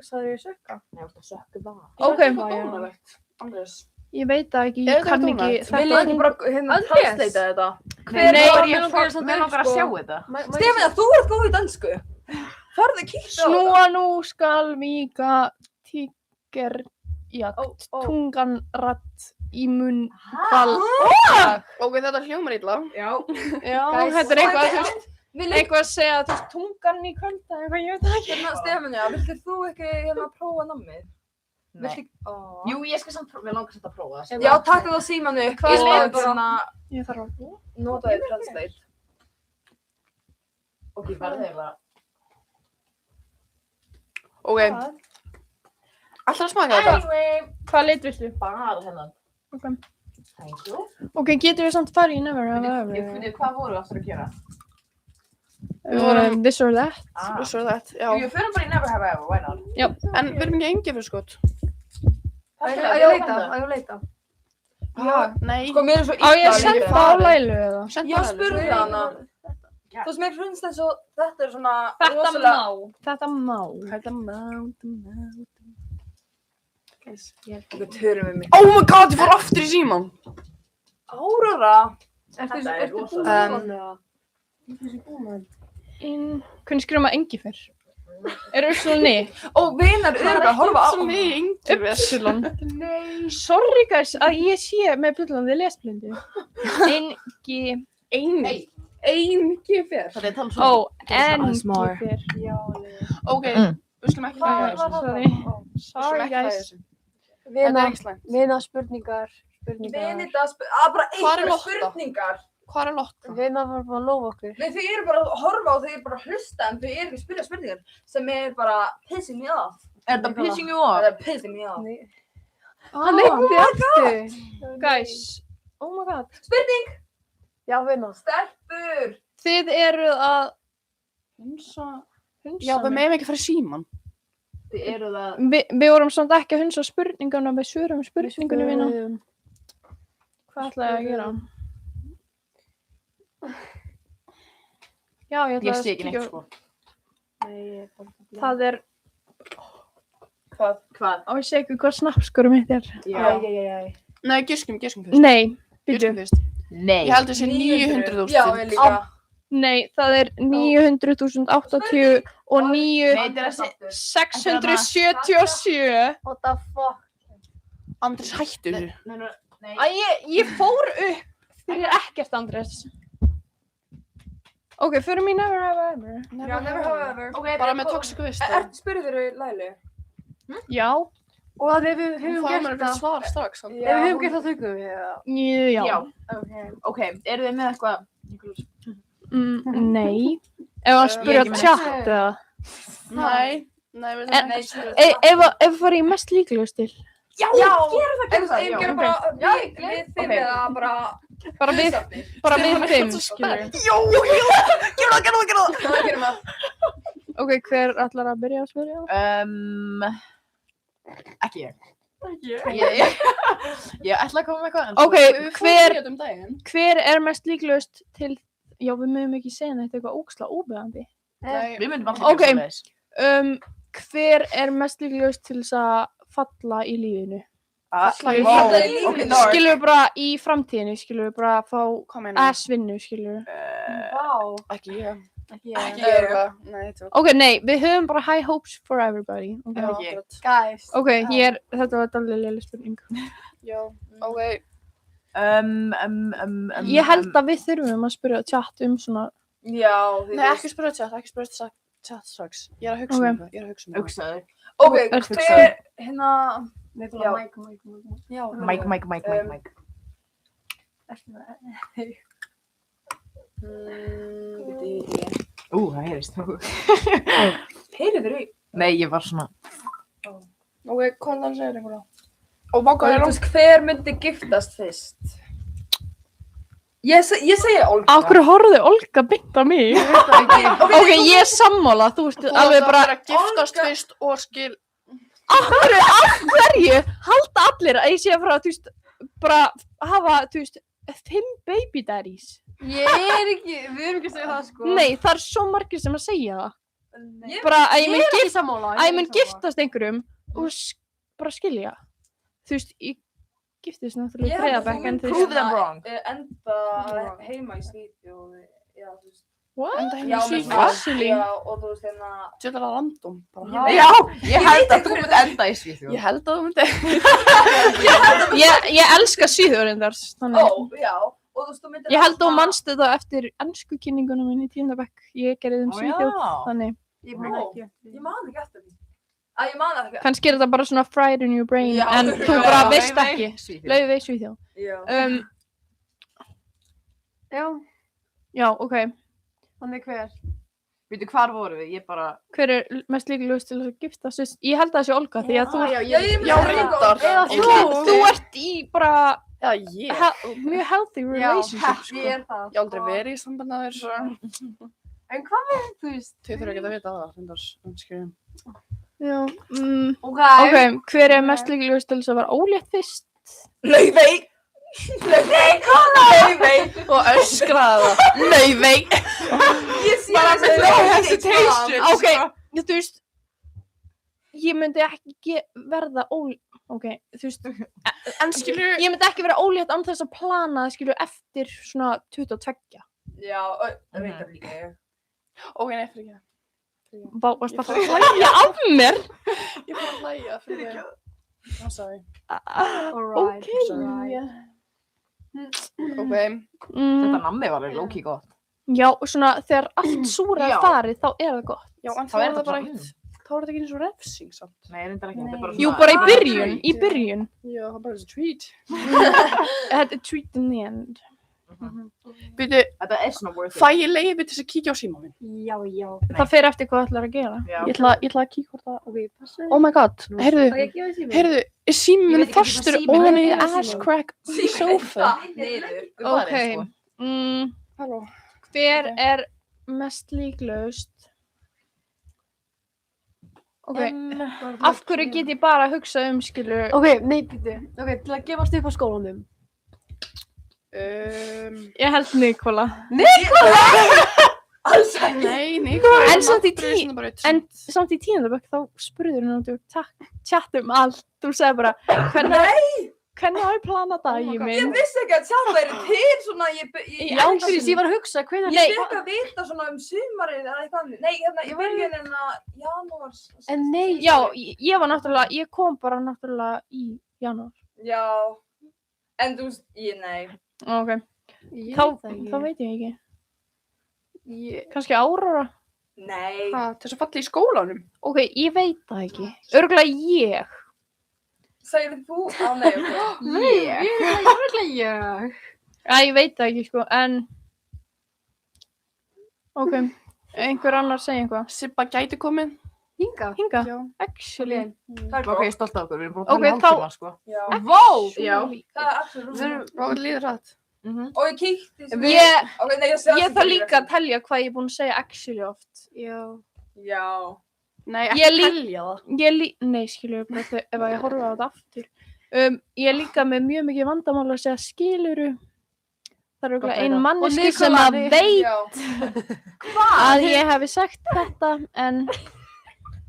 Sagði ég sökka? Nei, þú ert að sökka það. ok, Andrés. ég veit það ekki, Er ég þetta kann dónalegt? ekki Vil ég ekki bara Andrés. translata þetta? Hver Nei, var ég mér langar samt mér langar að sko. sjá þetta. Stefán, þú ert góð í dansku. Farðu að kíkja á þetta. Snúa nú skal víka tígerjakt, tungan ratt í munn hval. Ok, þetta hljómar illa. Já. Já, Guys, þetta er eitthvað, þú veist, Við eitthvað að segja, þú veist, tungan í kvölda, eitthvað, ég veit það ekki. Hérna, Stefán, viltu þú ekki prófa nammið? Nei. Jú, ég skal samt mér langar samt að prófa það. Já, takk það símanu. Hvað Ég er bara Ég þarf að notaði translate. Ok, bara þeir það. Ok. Alltaf að smaka þetta. Hvað leit viltu? Bara hennan. Ok. Thank you. Ok, getum við samt farið í Never Have I Ever? Fyrir hvað voru aftur að gera? Við vorum- This or That. Svo er þetta, já. Jú, við förum bara í Never Have I Ever, why not? En við erum ekki engið fyrir skot. Að ég leita. Nei. Sko, mér er svo Á ég að illa senda líka. á Lælu eða? Já, spurðu hana. Þú veist, mér finnst þess að þetta er svona Þetta rosalega... má. Þetta má. Þetta má. Við törum við mig. Oh my god, ég fór aftur í síman. Aurora. Þetta er rosalega. Hvernig skrifum maður engi fyrr? Er Upsilon-i? Og vinar eru að horfa á... Svo mig engið við. Upsilon. Sorry guys að ég sé með bullandi lesblindu. Engi. Engið fyrir. Það er talað Ó, svona. engi fyrr. Ok, við slum ekki hlæja þessu. Sorry. Við slum Sorry ekki hlæja guys. þessu. Þetta er ekki slæmt. Vina spurningar. Vinita, bara Hvar er einhverja Lotta? spurningar. Hvað er Lotta? Vina var bara að lofa okkur. Nei, þau eru bara að horfa og þau eru bara að hlusta en þau eru ekki að spyrja spurningar sem er bara pissing me off. Er það pissing you off? Það er pissing me off. Hann eitthvað aftur. Guys. Oh my god. Spurning! Já, Vina. Stelpur! Þið eruð að Hunsa. hunsa Já, við mig. meðum ekki fara í síman. Þið eru það. Við vorum samt ekki að hunsa spurningana, við svörum spurningunni Vina. Hvað ætlaði ég að gera? Já, ég ætlaði Ég að sé ekki neitt kíkja- sko. Það er, Hvað? á ég sé ekki hvað snappskorum mitt er. Já. Nei, giskum fyrst. Nei, byrju. Giskum fyrst. Nei. Ég held þessi 900.000. Já, ég líka. Nei, það er 900.080 og Nei, þetta er að segja. 677. What the fuck? Andris, hættu þessu. Nei. Æ, ég fór upp fyrir ekkert, Andrés. Ok, förum í Never Have I Ever. Já, never have I ever. Ok, Bara með toxic vist. Spurðu þeirra Lælu? Já. Og að ef við Hún höfum fáið gert mér það. eitthvað svar strax. Ef við höfum gert það tökum við það. Já. Já. Ok, eru þið með eitthvað? Nei. Ef að Ég spyrja er ekki með chat eða. Nei. Nei, við En- þurfum ekki að spyrja. Ef við farið í mest líklegust til. Já, gerum það, gerum það. Gerum bara, við fimm eða bara... Bara við fimm, skilur. Gjörðu það. Það gerum það. Ok, hver ætlar að byrja að spyrja? Ekki ég. Ég ætla að koma með eitthvað. Ok, Hver? hver er mest líklegust til, já við mögum ekki segja neitt eitthvað ógeðslega óbeðandi. Nei. Við myndum alltaf Ok. gera svoleiðis. Hver er mest líklegust til þess að falla í lífinu? Falla í Wow. lífinu. Ok, Skilur við bara í framtíðinu, skilur við bara fá Hvað meina? ass-vinnu, skilur við. Vá. Ekki ég. Ekki ég. Ekki ég eitthvað. Nei, þú. Ok, nei, við höfum bara high hopes for everybody. Okay. Já, Ekki ég. akkurat. Guys. Ok, þetta var dálítið léleg spurning. Já, ok. Ég held að við þurfum að spyrja chat svona. Já, Nei, ekki spyrja chat, ekki spyrja chat strax. Ég er að hugsa Ok. um það, ég er að hugsa um það. Hugsaðu. Ok, Ertu hver, hérna... Við Já. Já. Mike. Það heyrist. Heyrðu þér í? Nei, ég var svona. Ok, hvað er það að segja ykkur á? Og vaka, Þú veist, hver myndi giftast fyrst? Ég segi Olga. Akkur horfðu Olga beint á mig? Ok, ég er sammála, þú veist alveg bara, að giftast fyrst og skil... af hverju halda allir að ég sé að fara, þú veist, bara hafa, þú veist, 5 baby daddies? Ég er ekki, við erum ekki að segja það sko. Nei, það er svo margir sem að segja það. Ég Bara að ég er mun ekki sammála. að ég mun giftast einhverjum og bara skilja. Þú veist, ég giftist náttúrulega í Breiðabekk en þú Prove veist, them wrong. Enda heima í Svíþjóð, já, þú veist. Enda Já, heim í með Svíþjóð. Actually. Já, og þú veist hérna. Tjóðlega random. Bara, Já, ég held að þú mynd enda í Svíþjóð. Ég held að þú myndi. ég elska Svíþjóðurindar, þannig. Já, og þú veist, þú myndir. Ég held að þú manst þetta eftir ensku kynningunum minn í 10. bekk. Ég gerði þeim Svíþjóð, þannig. Ég man ekki eftir því. Ég man ekki. Kannski er þetta bara svona fried in your brain, Já, en þú já, bara já, veist Laufey, ekki. Svíþjóð. Laufey, Svíþjóð. Já. Já, Já, ok. þannig hver? Veitu, hvar voru við? Ég bara... Hver er mest líklegust til að giftast? Ég held að það sé Olga, því að þú ert, Já, reyndar. þú ert í bara Já, ég. mjög healthy relationship, sko. Ég er það. Ég hef aldrei verið í samband að þér, svo. En hvað með, þú veist? Þau þurfa ekki að vita það, reyndar. Skilja. Já, Ok. ok, hver er mest líklegust til þess að vera ólétt fyrst? Laufey! Laufey! Og öskraða það. Laufey! Ég sé Bara þessi no hesitation. Ok, þú veist, ég myndi ekki verða ólétt, ok, þú veist, En skilju. ég myndi ekki vera ólétt án þess að plana, skilju, eftir svona 22. Já, það veit það líka ég. Ok, nei, fyrir ekki. Vá, varst bara að hlæja af mér? Ég fór að hlæja fyrir ekki. Það sagði. Alright. Ok. Ok. Þetta nammi var alveg low-key gott. Já, svona þegar allt súra Já. er farið, þá er það gott. Já, en Þá þá er er það þetta bara bara- eitt. Þá er þetta ekki eins og refsing, samt. Nei, reyndar ekki. Þetta er bara Jú, svona- bara í Ah, byrjun, treat, í já. byrjun. Já, það er bara þessi treat. Þetta er treat in the end. Býtu, Þetta er svona worth it. fæ ég leiði til þess að kíkja á síma minn? Já. Það fer eftir hvað það ætlar að gera. Já. Ég ætla að kíkja hvort það... Ok, passu. Oh my god, heyrðu, Ok, gefa þér síminn. heyrðu, er síminn Ég minn veit ekki hvað fastur síminn er. ofan í Gefa þér ass síminn. crack sofa? Niður. Ok, Halló. hver er mest líklegust? Ok, af hverju get ég bara að hugsa skilur? Ok, nei, býttu. Ok, til að gefast upp á skólanum. Ég held Nikola. Nei, Nikola. En samt í En samt í 10. bekk þá spurður hún og tjatt allt. Þú segir bara, hvernig á ég plana daginn Ég minn? vissi ekki að tjata væri til svona, ég Fyrir ég var að hugsa, hvenær... Nei. fekk að vita svona sumarið eða eitthvað. Nei, hérna, ég byrja hérna janúars. En nei, Já, ég var náttúrulega, ég kom bara náttúrulega í janúar. Já, en þú veist, nei. Ok, þá veit ég ekki. Kannski Áróra? Nei. Hvað, til þess að falla í skólanum? Ok, ég veit það ekki. Örugglega ég. Segir þú? Nei, ok. ég er örgulega ég. Ég veit það ekki, sko, en... Ok, einhver annar segja eitthvað. Sibba gæti komið. Hinga. Hinga, Já. actually. Það er Ok, ég gott. er stolt af okkur. Við erum búin að Ok, tala í hálftíma, sko. Já. Vá! Já. Það er absolutt. Og líður rætt. Og ég kíkti svona. Ég Ok, nei, þarf líka að telja hvað ég er búin að segja actually oft. Já. Já. Nei, Ég ekki lí- telja það. Nei, skilur, bara ef að ég horfa á þetta aftur. Ég er líka með mjög mikið vandamál að segja skiluru. Það er örugglega ein manneski sem að veit Já. að ég hefi sagt þetta, en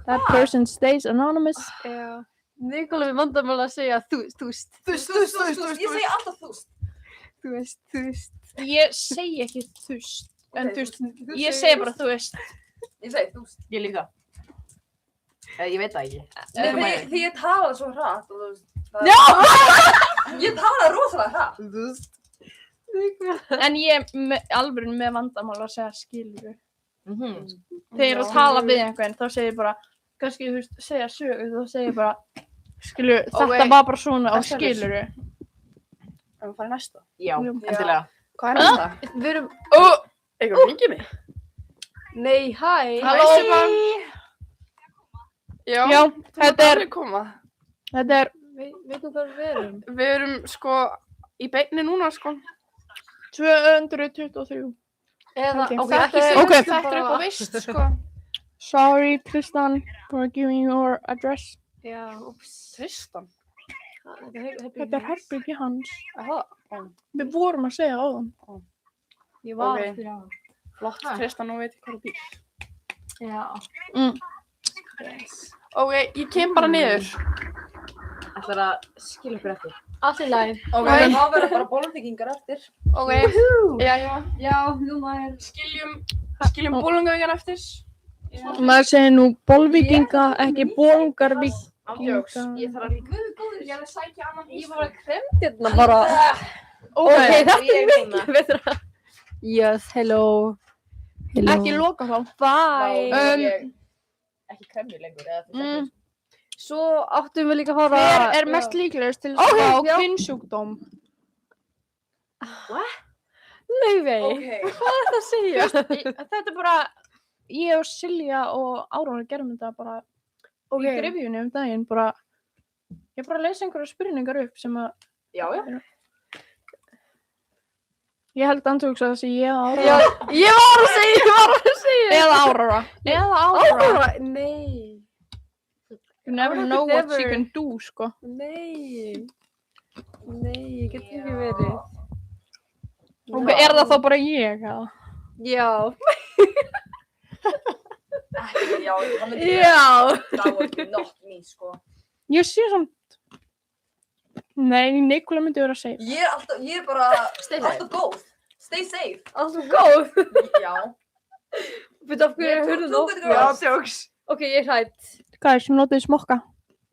that person stays anonymous. Já. Nikola við vandamál að segja þú veist. Ég segi alltaf þúst. Þú veist. Ég segi ekki þust, en þú veist, ég segi bara þú veist. Ég segi þúst. Ég líka. Ég veit það ekki. Því ég tala svo hratt og þú veist. Ég tala rosalega hratt. En ég er alveg með vandamál að segja skiluru. Mhm. Þegar ég er að tala við einhvern, þá segir ég bara, kannski þú veist, segja sögu, þá segir ég bara, skiluru, þetta var bara svona á skiluru. Erum við farið næsta? Já, endilega. Hvað er næsta? Við erum... Eitthvað hringið mig? Nei, hæ. Halló, Sibba. Já, Já, þú mátt þetta er- alveg koma. Þetta er, Veitum hvað við erum. Við erum sko í beinni núna sko. 223. Eða, Ok, ok, Þetta ekki er, segja Ok. þetta er eitthvað veist sko. Sorry, Tristan, for giving your address. Já, ups. Tristan. Þetta er herbyggi hans. Aha. Við vorum að segja á þann. Ég var Ok. eftir á. Flott, Tristan, nú veit ég hvað þú býr. Já. Ok, ég kem bara niður. ætlar að skilja ykkur eftir. Allt í lagi. Ok, þá verður bara bólumþykkingar eftir. Ok, jæja. Já, nú maður. Skiljum bólungavíkjan eftir. Maður segir nú bolvíkinga, ekki bólungarvíkinga. Ándjóks, ég þarf að líka. Ég er að sækja annan Ég var að kremd hérna bara. Ok, þetta er mikið betra. Yes, hello. ekki loka þá. Bye. Ekki kremju lengur, eða þú segir. Svo áttum við líka að fara. Hver er mest líklegust til að fá kynnsjúkdóm? Nei vei. Ok. Hvað er þetta að segja? Þetta er bara, ég og Silja og Áróra gerum þetta bara í grifjunni daginn, bara, ég bara lesa einhverja spurningar upp sem að, Já. ég held andjóks að það sé ég og Áróra. Já, ég var að segja. Eða Áróra. Áróra. Nei. You never know what she can do, sko. Nei, ég get ekki verið. Ok, er það þá bara ég, eða? Já. Já, það myndi það var ekki not me, sko. Ég sé samt, nei, Nikola myndi vera safe. Ég er bara alltaf góð. Stay safe. Alltaf góð. Já. Veit af hverju er hurðin opið? Já, Ándjóks. Ok, ég er hrætt. Hvað er sem notiði smokka?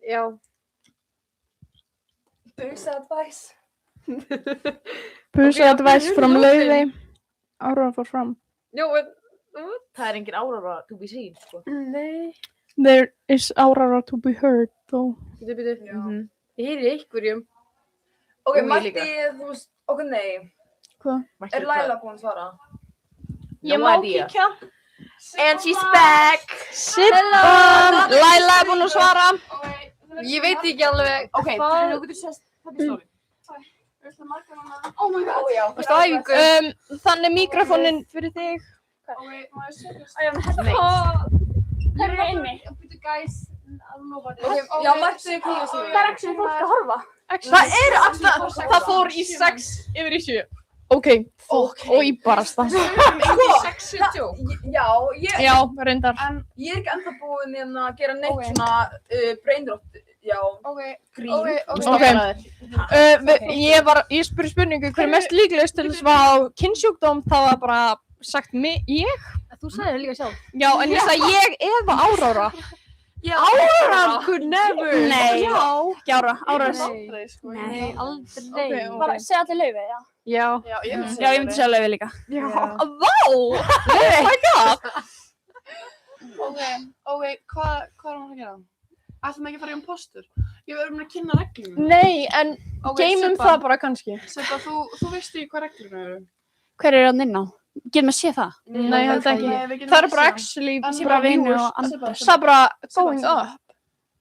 Já. Busa advice. Pusa advice from Laufey. Áróra fór fram. Já, Það er engin Áróra to be seen, sko. nei. There is Áróra to be heard, though. Býtu. Já. Ég heyri einhverjum. Ok, Ég mætti, líka. þú veist, ok, nei. Hvað? Er Laila búin að svara? Ég No má idea. kíkja. And she's back! Sippa! Laila er búin að svara. Ég veit ekki alveg. Ok, Hvað? þú getur sést þetta í stóri. Oh my god. Já. Varstu á æfingu? Þannig mikrofónin fyrir þig. Ok, má ég setja Nei. Það eru inni. Já, mætti þið kýja sig. Það er actually fólk að horfa. Það er alltaf, það fór í 6 yfir í 7. Ok, fokk, og í barasta. Já, Já, reyndar. ég er ekki ennþá búin að gera neitt svona brainrot, já, grín. Ég spurði spurningu, hver er mest líklegust til þess að fá kynnsjúkdóm, það var bara sagt ég. Þú sagði það líka sjálf. Já, en ég sagði ég eða Áróra. Áróra could never. Nei. Já, Áróra. Nei, aldrei. Bara segja allir Laufey, já. Já, ég myndi segja Laufey líka. Já. Vá! Oh my god! Ok, hvað er hann að gera? Ætlum ekki að fara í impostur? Ég verður að kynna reglum. Nei, en geymum það bara kannski. Sippa, þú veist því hvað reglum eru? Hver er hann inn á? Getum við að sé það? Nei, ég held ekki. Það er bara actually, bara vinur og það er bara going up.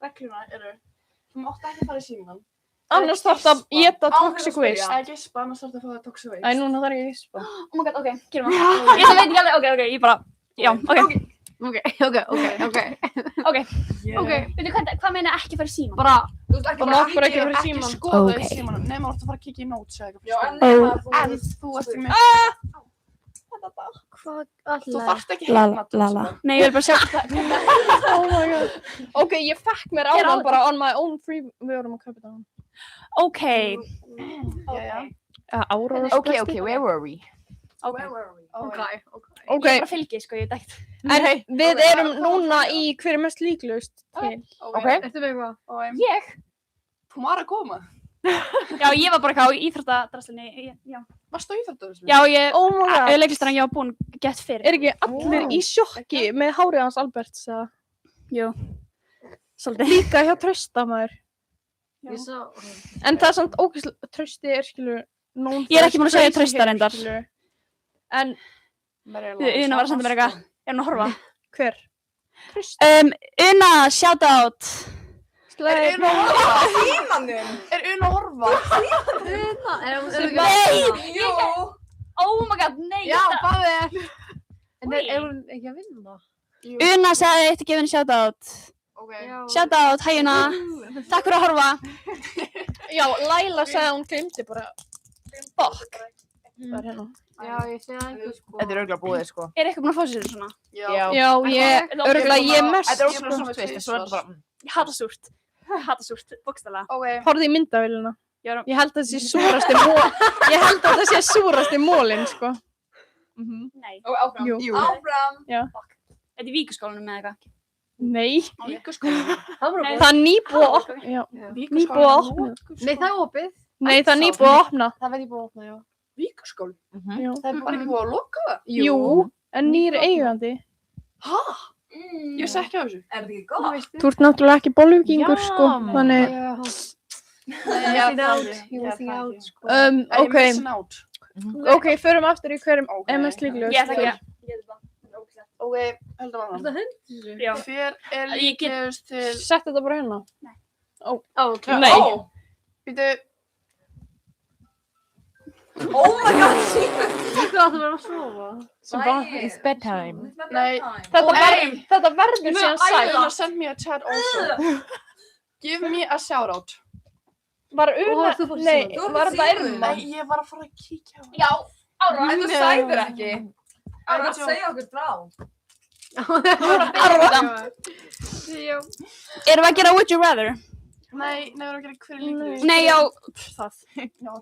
Regluna eru, þú mátt ekki fara í síman. Annars þarf það að geta toxic waste. Það er gispa, annars þarf það að fá það toxic waste. Æ, núna þarf ég að gispa. Oh my god, ok, gerum það. Ég það veit ekki alveg, ok, ég bara, já, ok. Ok, veitu hvað meina ekki fara í síman? Bara, Þú veist ekki Það mátt bara ekki fara í Ekki síman. skoða það í Ok. símanum, nema þú ert að fara að kíkja í notes eða Já, eitthvað. en En þú ert með, hvað þú allar? þarft ekki Lala, hérna. lala. Nei, ég vil bara sjá Oh my god. Ok, ég fekk mér áðan bara on my own free, við vorum að kaupa það. Ok, Áróra Ok, where were we? ok. Ok. Ok, Ég bara fylgi, sko, ég dækt. en við erum núna í hver er mest líklegust til. Ok. Ertu með eitthvað? Ég? Þú var að koma. Já, ég var bara eitthvað á íþróttadraslinni, já. Varstu á íþróttum? Já, ég, Oh my god. leiklistarinn, ég var búin gett fyrir. Er ekki allir í sjokki með hárið hans Alberts eða? Jú, svolítið. Líka hjá Trausta maður. Ég sá. En það er samt ógeðslega, Trausti er skilur known Ég er for ekki búin að segja crazy Trausta hair, reyndar. skilurðu. En Una var að senda mér eitthvað. Er hún að horfa? hver? Trausti. Una, shout out. Er Una að horfa? Tímanum? Er Una að horfa? Nei! Jú. Oh my god, nei. Já, þetta- hvað er? En Oj. er hún ekki að vinna? Una sagði eitt að gefa henni shout out. Ok. Shout out, hæ Una. Takk fyrir að horfa. Já, Laila sagði að hún glemdi bara. Fuck. Það er hérna. Já, ég sé það einhver sko. Þetta er örgulega búið, sko. Er eitthvað búin að fá sér svona? Já. Já, ég, örgulega ég er mest. Þetta er ósvöld svona tvist, en svo er þetta bara... Ég hata súrt. hata súrt, bókstaflega. Ok. Horfðu í myndavélina. Já. Ég held að það sé súrasti mólinn, sko. Nei. Og áfram. Jú. Áfram. Þetta er Víkurskólanum með eitthvað. Nei. Víkurskólanum. Nei. Það er nýbúið að opna. Já. Nýbúið að opna. Nei, það er opið. Nei, það er nýbúið að opna. Það verður búið að opna, já. Víkurskólanum? Já. Það er bara ekki búið að loka það. Jú, en nýr eigandi. Ég sé ekki á þessu. Er þetta ekki gott? Þú ert náttúrulega ekki bolvíkingur, sko. Þannig, ok. Ok, förum aftur í hverjum MS líklegust. Ég ætla ekki að. Ok, heldur maður. Það hund? Já. Hver er líklegust til... Sett þetta bara hérna. Ok. Nei. Býtu, Oh my god, Þú ætti að vera að sofa. It's bedtime. nei. Þetta verður síðan You're sætt. gonna send me a chat also. Give me a shout out. Var Una... þú fórst Nei, síðan. var þetta Irma? Nei, ég var að fara að kíkja á það. Já, Ára. En þú sagðir ekki. Það er að segja okkur frá. Erum við að gera Would You Rather? Nei, við erum að gera hver er líklegust. Nei, já, það. Já.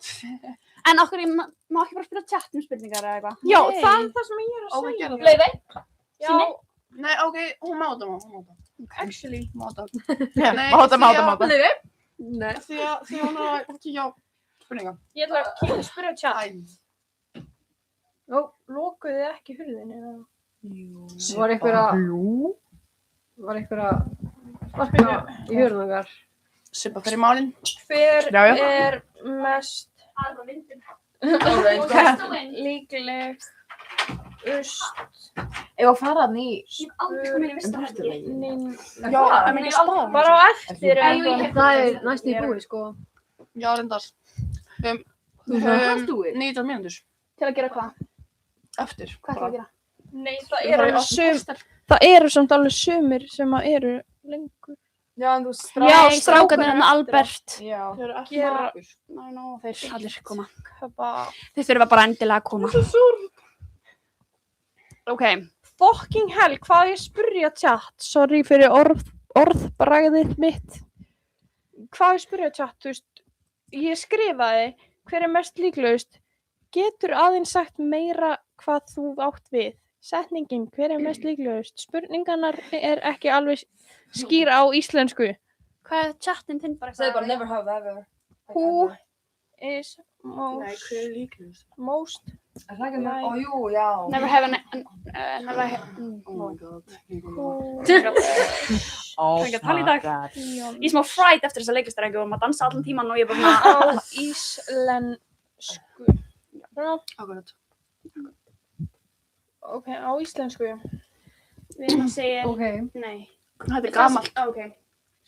En okkur, má ekki bara spila chat spurningar eða eitthvað? Já, það er það sem ég er að Ok, segja. gera það. Laufey? Já, Nei, ok, hún máta. actually. Máta. Máta. Nei. Því að hún er að kíkja á spurninga. Ég ætla að spyrja chat. Æ. Lokuðu þið ekki hurðinni? Var einhver að sparka í hörðun okkar? Sippa fyrir málinn. Hver Já, já. er mest Aðra vindum. líklegust Ef að fara hann í Aldrei komið í vistarverki. Já, en ekki spara. bara á eftir Æ, jú, ég- Það er næstu í búi, sko. Já, reyndar. Það er stúið. 19 mínútur. Til að gera hvað? Eftir. Hvað ætlum við að gera? Nei, það eru samt alveg sumir sem að eru lengur. Já, en þú Já, strákarnir hann Albert. Já. Þau eru ekki Gera- margur. Þeir allir koma. Köpa. Þeir þurfa bara endilega að koma. Ok. Fucking hell, hvað ég spyrja chat? Sorry fyrir orðbragðið mitt. Hvað ég spyrja chat, þú veist, ég skrifaði hver er mest líklegust. Getur aðeins sagt meira hvað þú átt við? Setningin, hver er mest líklegust? Spurningarnar er ekki alveg skýr á íslensku. Hvað er chatin þinn bara? Segðu bara never have ever. Who is Nei, hver er líklegust? most Er það ekki með? Ó, jú, já. Never have never have. Oh my god. Það er ekki að tala í dag. Ég er smá fright eftir þessa leiklistarækju og maður dansa allan tíman og ég er bara á íslensku. Akkurat. Ok, á íslensku. við erum að segja, Ok. nei. Þetta er gamalt. Ok.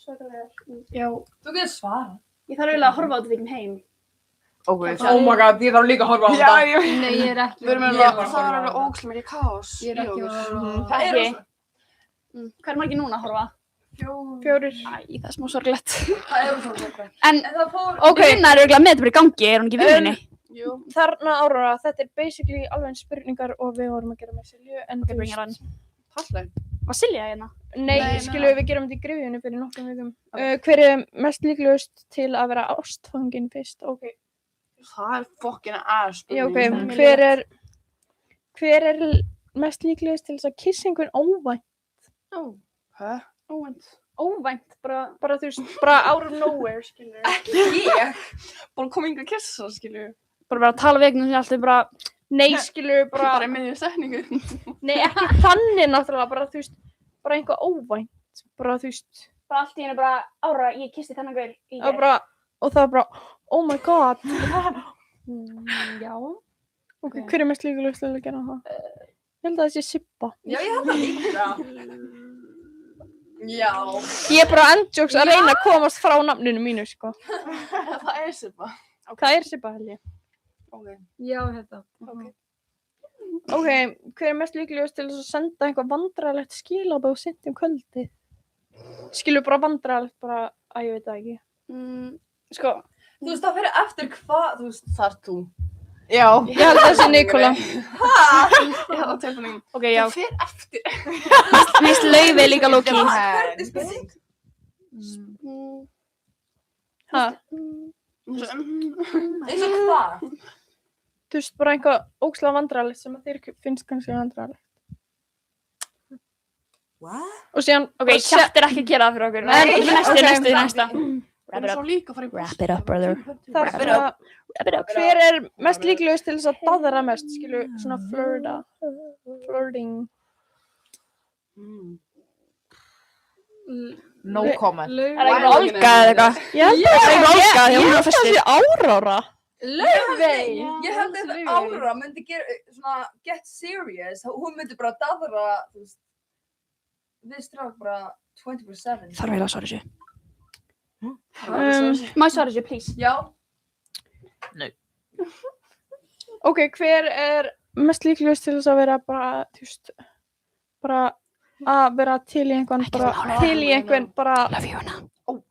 Svakalega. Já. Þú getur svarað. Ég þarf eiginlega að horfa á þetta þegar heim. Oh my god, ég þarf líka að horfa á þetta. Nei, ég er ekki. Við erum Ég er alveg, bara það er að alveg horfa á ógæslega mikið kaos. Ég er ekki að horfa. Það er Ekki. Hvað er margir núna að horfa? 4. Æ, það er smá sorglegt. Það er svona. En En það fór... Vinna er auðvitað með þetta bara í gangi, er hún ekki í vinnunni? Jú. Þarna Áróra, þetta er basically alveg spurningar og við vorum að gera með Silju en Ok, bring it on. Falleg. Var Silja hérna? Nei, Nei, skilju við gerum þetta í grifjunni fyrir nokkrum vikum. Hver er mest líklegust til að vera ástfangin fyrst? Ok. Það er fucking ass. Já, ok. Hver er mest líklegust til þess að kissa einhvern óvænt? Hæ? Óvænt, bara... Bara þú veist, bara out of nowhere, skilju. Ég? Bara kom yngur að kissa, skilju. Bara vera að tala við einhvern veginn alltaf bara... Nei, skilju, Bara í miðju setningu. Nei, ekki þannig náttúrulega, bara þú veist, bara einhvað óvænt. Bara þú veist, Bara allt í hennu bara, Ára, ég kisti þennan gaur í og bara, og það var bara, oh my god. Já. Ok, hver er mest líklegust til að gera það? Ég held að það sé Sibba. Já, ég held það líka. Já. Ég er bara andjóks að reyna að komast frá nafninu mínu, sko. Það er Sibba. Það er Sibba, held ég. Ok. Já, þetta. Ok, hver er mest líklegust til þess að senda eitthvað vandræðalegt skilabóð seint kvöldið? Skilur bara vandræðalegt, bara, að ég veit það ekki. Sko, Þú veist, það fyrir eftir hvað, þú veist, þar þú. Já. Ég held að það sé Nikola. Já, tilfinningum. ok, já. Það fer eftir. Mér finnst Laufey líka Loki. Hvernig spurning? Ha? Eins og hvað? Þú veist, bara eitthvað ógeðslega vandræðalegt sem að þér finnst kannski vandræðalegt. What? Og síðan... Ok, chat er ekki að gera það fyrir okkur. Nei, Næstu. Það er svo líka að fara í Wrap it up, brother. Það er svona... Hver er mest líklegust til þess að daðra mest, skilu, svona flirting. No comment. Er það ekki Olga eða eitthvað? Já, Það er ekki Olga, því hún er á fyrstu. þessi Áróra. Laufey! Ég held að þetta Ára myndi gera svona get serious. Hún myndi bara daðra, þú veist, við strák bara 24/7. Þarf eiginlega að svara þessu. Má ég svara þessu, please? Já. Ok, hver er mest líklegust til þess að vera bara, þú veist, bara að vera til í einhvern, Love you hana.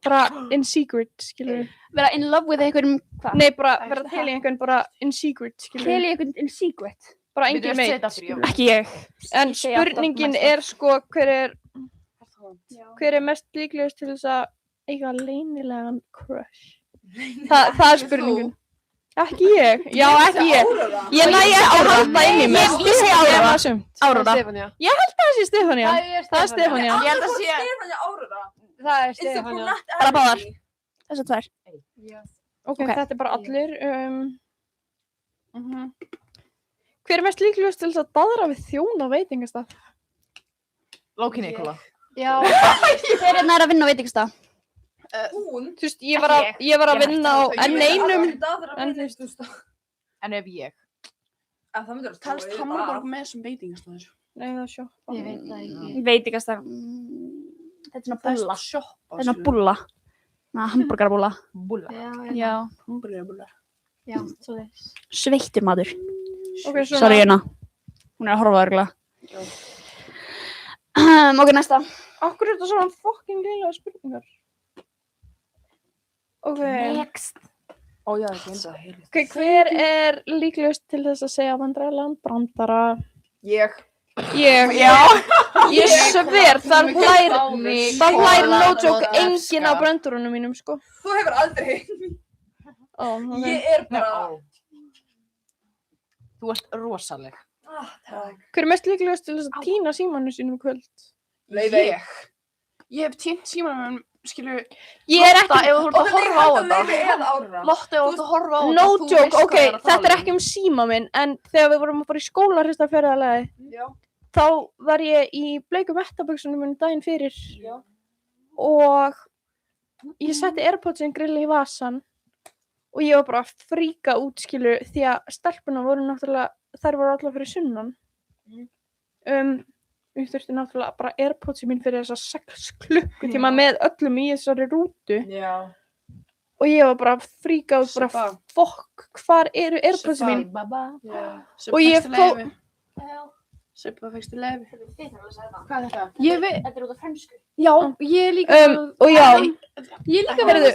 bara in secret, skilur við. Vera in love with einhverjum, hvað? Nei, bara vera til í einhvern, bara in secret, skilur Til við. í einhvern in secret. Bara Við engin erum veit, setja skilur fyrir við. Ekki ég. En Ég segi alltaf spurningin mest. er sko, hver er mest líklegust til þess að eiga leynilegan crush? Það er spurningin. Ekki ég. Já, ekki ég. Ég næ ekki að halda inn í mig. Ég segi Áróra. Áróra. Stefania. Það sé Stefania. Það er Stefania. Ég held að sé... Stefania Ára. Það er It's a Stefania. brunette Bara báðar. energy. Þessar tvær. Ok, Ok. þetta er bara allir. Hver er mest líklegust til þess að daðra við þjón á veitingastað? Loki Nikola. Já. Hver er að vinna á veitingastað? Hún. Þú veist, ég var að vinna á N1. En ef ég? Það myndur að Telst Hamraborg með sem veitingastæður? Nei, það er sjoppa. Ég veit það ekki. Veitingastað. Þetta er svona bulla. Sjoppa. Þetta er svona bulla. Hamburgerabúlla. Bulla. Já. Hamburgerabúllar. Já, svo þess. Sveittur maður. Ok, svona. Sorry hérna. Hún er að horfa örgulega. Ok, næsta. Akkur er þetta svona fucking leilega spurningar? Ok. Next. Ó já, það er Ok, hver er líklegust til þess að segja vandræðilegan brandara? Ég. Ég. Ég sver, það hlær no joke enginn á brandurunum mínum, sko. Þú hefur aldrei. Ok. Ég er bara... Þú ert rosaleg. Hver er mest líklegust til þess að týna símanu sínum í kvöld? Laufey. Ég hef týnt símanum, skilu, Ég er ekki... ef þú ert að horfa á þetta. Laufey eða Ára. Lotta, ef þú ert að horfa á þetta. No þú joke, veist hvað ok, ég er að þetta tala er um. ekki um síma minn, en þegar við vorum að fara í skóla hrista ferðalagi, Já. þá var ég í bleikum mettaböksunum minn daginn fyrir Já. og ég setti Airpodsin grilli í vasan og ég var bara að fríka út, skilu, því að stelpuna voru náttúrulega, þær voru allar fyrir sunnan. Ég þurfti náttúrulega bara Airpodsin mín fyrir þessa 6 klukkutíma með öllum í þessari rútu. Já. Og ég var bara að fríka út, bara fokk, hvar eru Airpodsin mín? Og ég fór... Sippa, fegstu leiði. Hvað er þetta? Ég veit. Þetta er út af fransku. Já, ég er líka. Og já, Ég er líka verðu,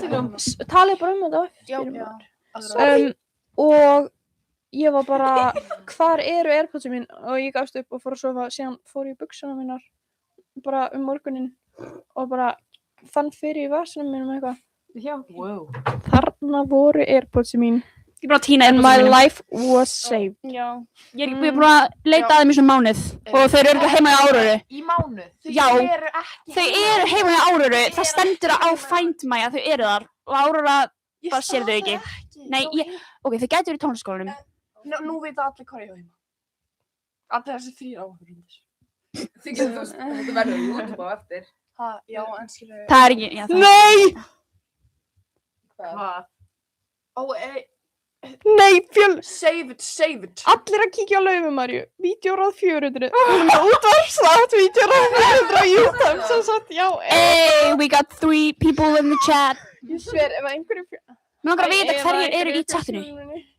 talið bara um þetta á eftir. Já. Og ég var bara, hvar eru Airpodsin mín? Og ég gafst upp og fór að sofa, síðan fór ég í buxuna mínar bara morguninn og bara fann fyrir í vasanum mínum eitthvað. Wow. Þarna voru Airpodsin mín. Ég er bara að týna And my life was saved. Já. Ég er búin að leita að þeim í svona mánuð og þau eru örugglega heima í Áróru. Í mánuð? Já. Þau eru heima í Áróru. Það stendur á Find My að þau eru þar og Áróra bara sér þau ekki. Nei, ok, þau gætu verið í tónlistaskólanum. Nú veit allir hvað ég á heima. Allir þessi 3 áhörfundir. Þið getur þú, þetta verður í YouTube á eftir. Já, en skilu. Það er ekki, já það. Nei! Hvað? Nei, Save it. allir að kíkja á Laufumarju. Vídeóráð 400. Útvarpsþátt, vídeóráð 400 á YouTube. Svo sagt, já, Hey, we got 3 people in the chat. ég sver, ef einhverju... Mér langar að vita hverjir eru í chatinu.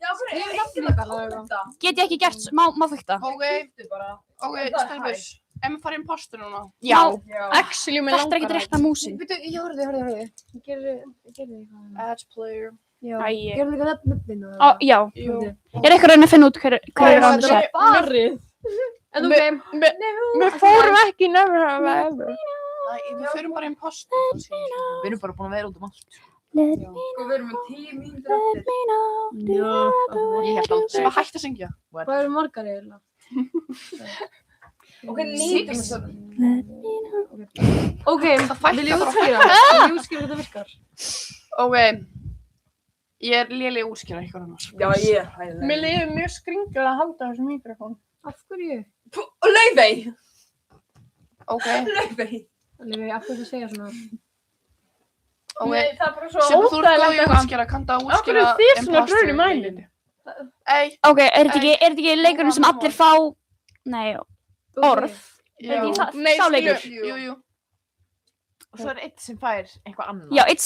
Já, fyrir ég ekki að kóta. Get ég ekki gert, má fikta. Ok, bara. stelpur. Ef við farum impostor núna. Já. Actually, mér Þetta er ekkert rétt að músin. Veitu, ég horfði. Gerðu eitthvað. Edge player. Já. Æi. Gerðu líka nöfninu. Já. Jú. Er eitthvað að reyna að finna út hver er á the chat? Barrið. En ok. Við fórum ekki Never Have I Ever. Við förum bara imposter. Við erum bara búin að vera út um allt. Við erum með 10 mínútur eftir. Ég held aldrei. Sem að hætta að syngja. Hvað eru margar eiginlega? Og hvernig nýtum við svo? Ok, fækkar vil ég bara. útskýra? Vil ég útskýra hvað þetta virkar? Ok. Ég er léleg útskýra eitthvað annars. Já, ég er hæðilega. Mér liður mjög skringilega að halda þessu mikrofón. Af hverju? Og Laufey! Ok. Laufey! Laufey, af hverju það segja svona? Ok. Nei, það er bara svo Sem þú ert góð í óþægilegt að útskýra, kanntu að Af hverju útskýra eru þið svona grön í mælinn? Ei. Ok, er þetta ekki leikurinn sem allir fá, nei, orð? Já. Er ekki það, Nei, sá leikur? Jú. Og svo er eitt sem fær eitthvað annað. Já, eitt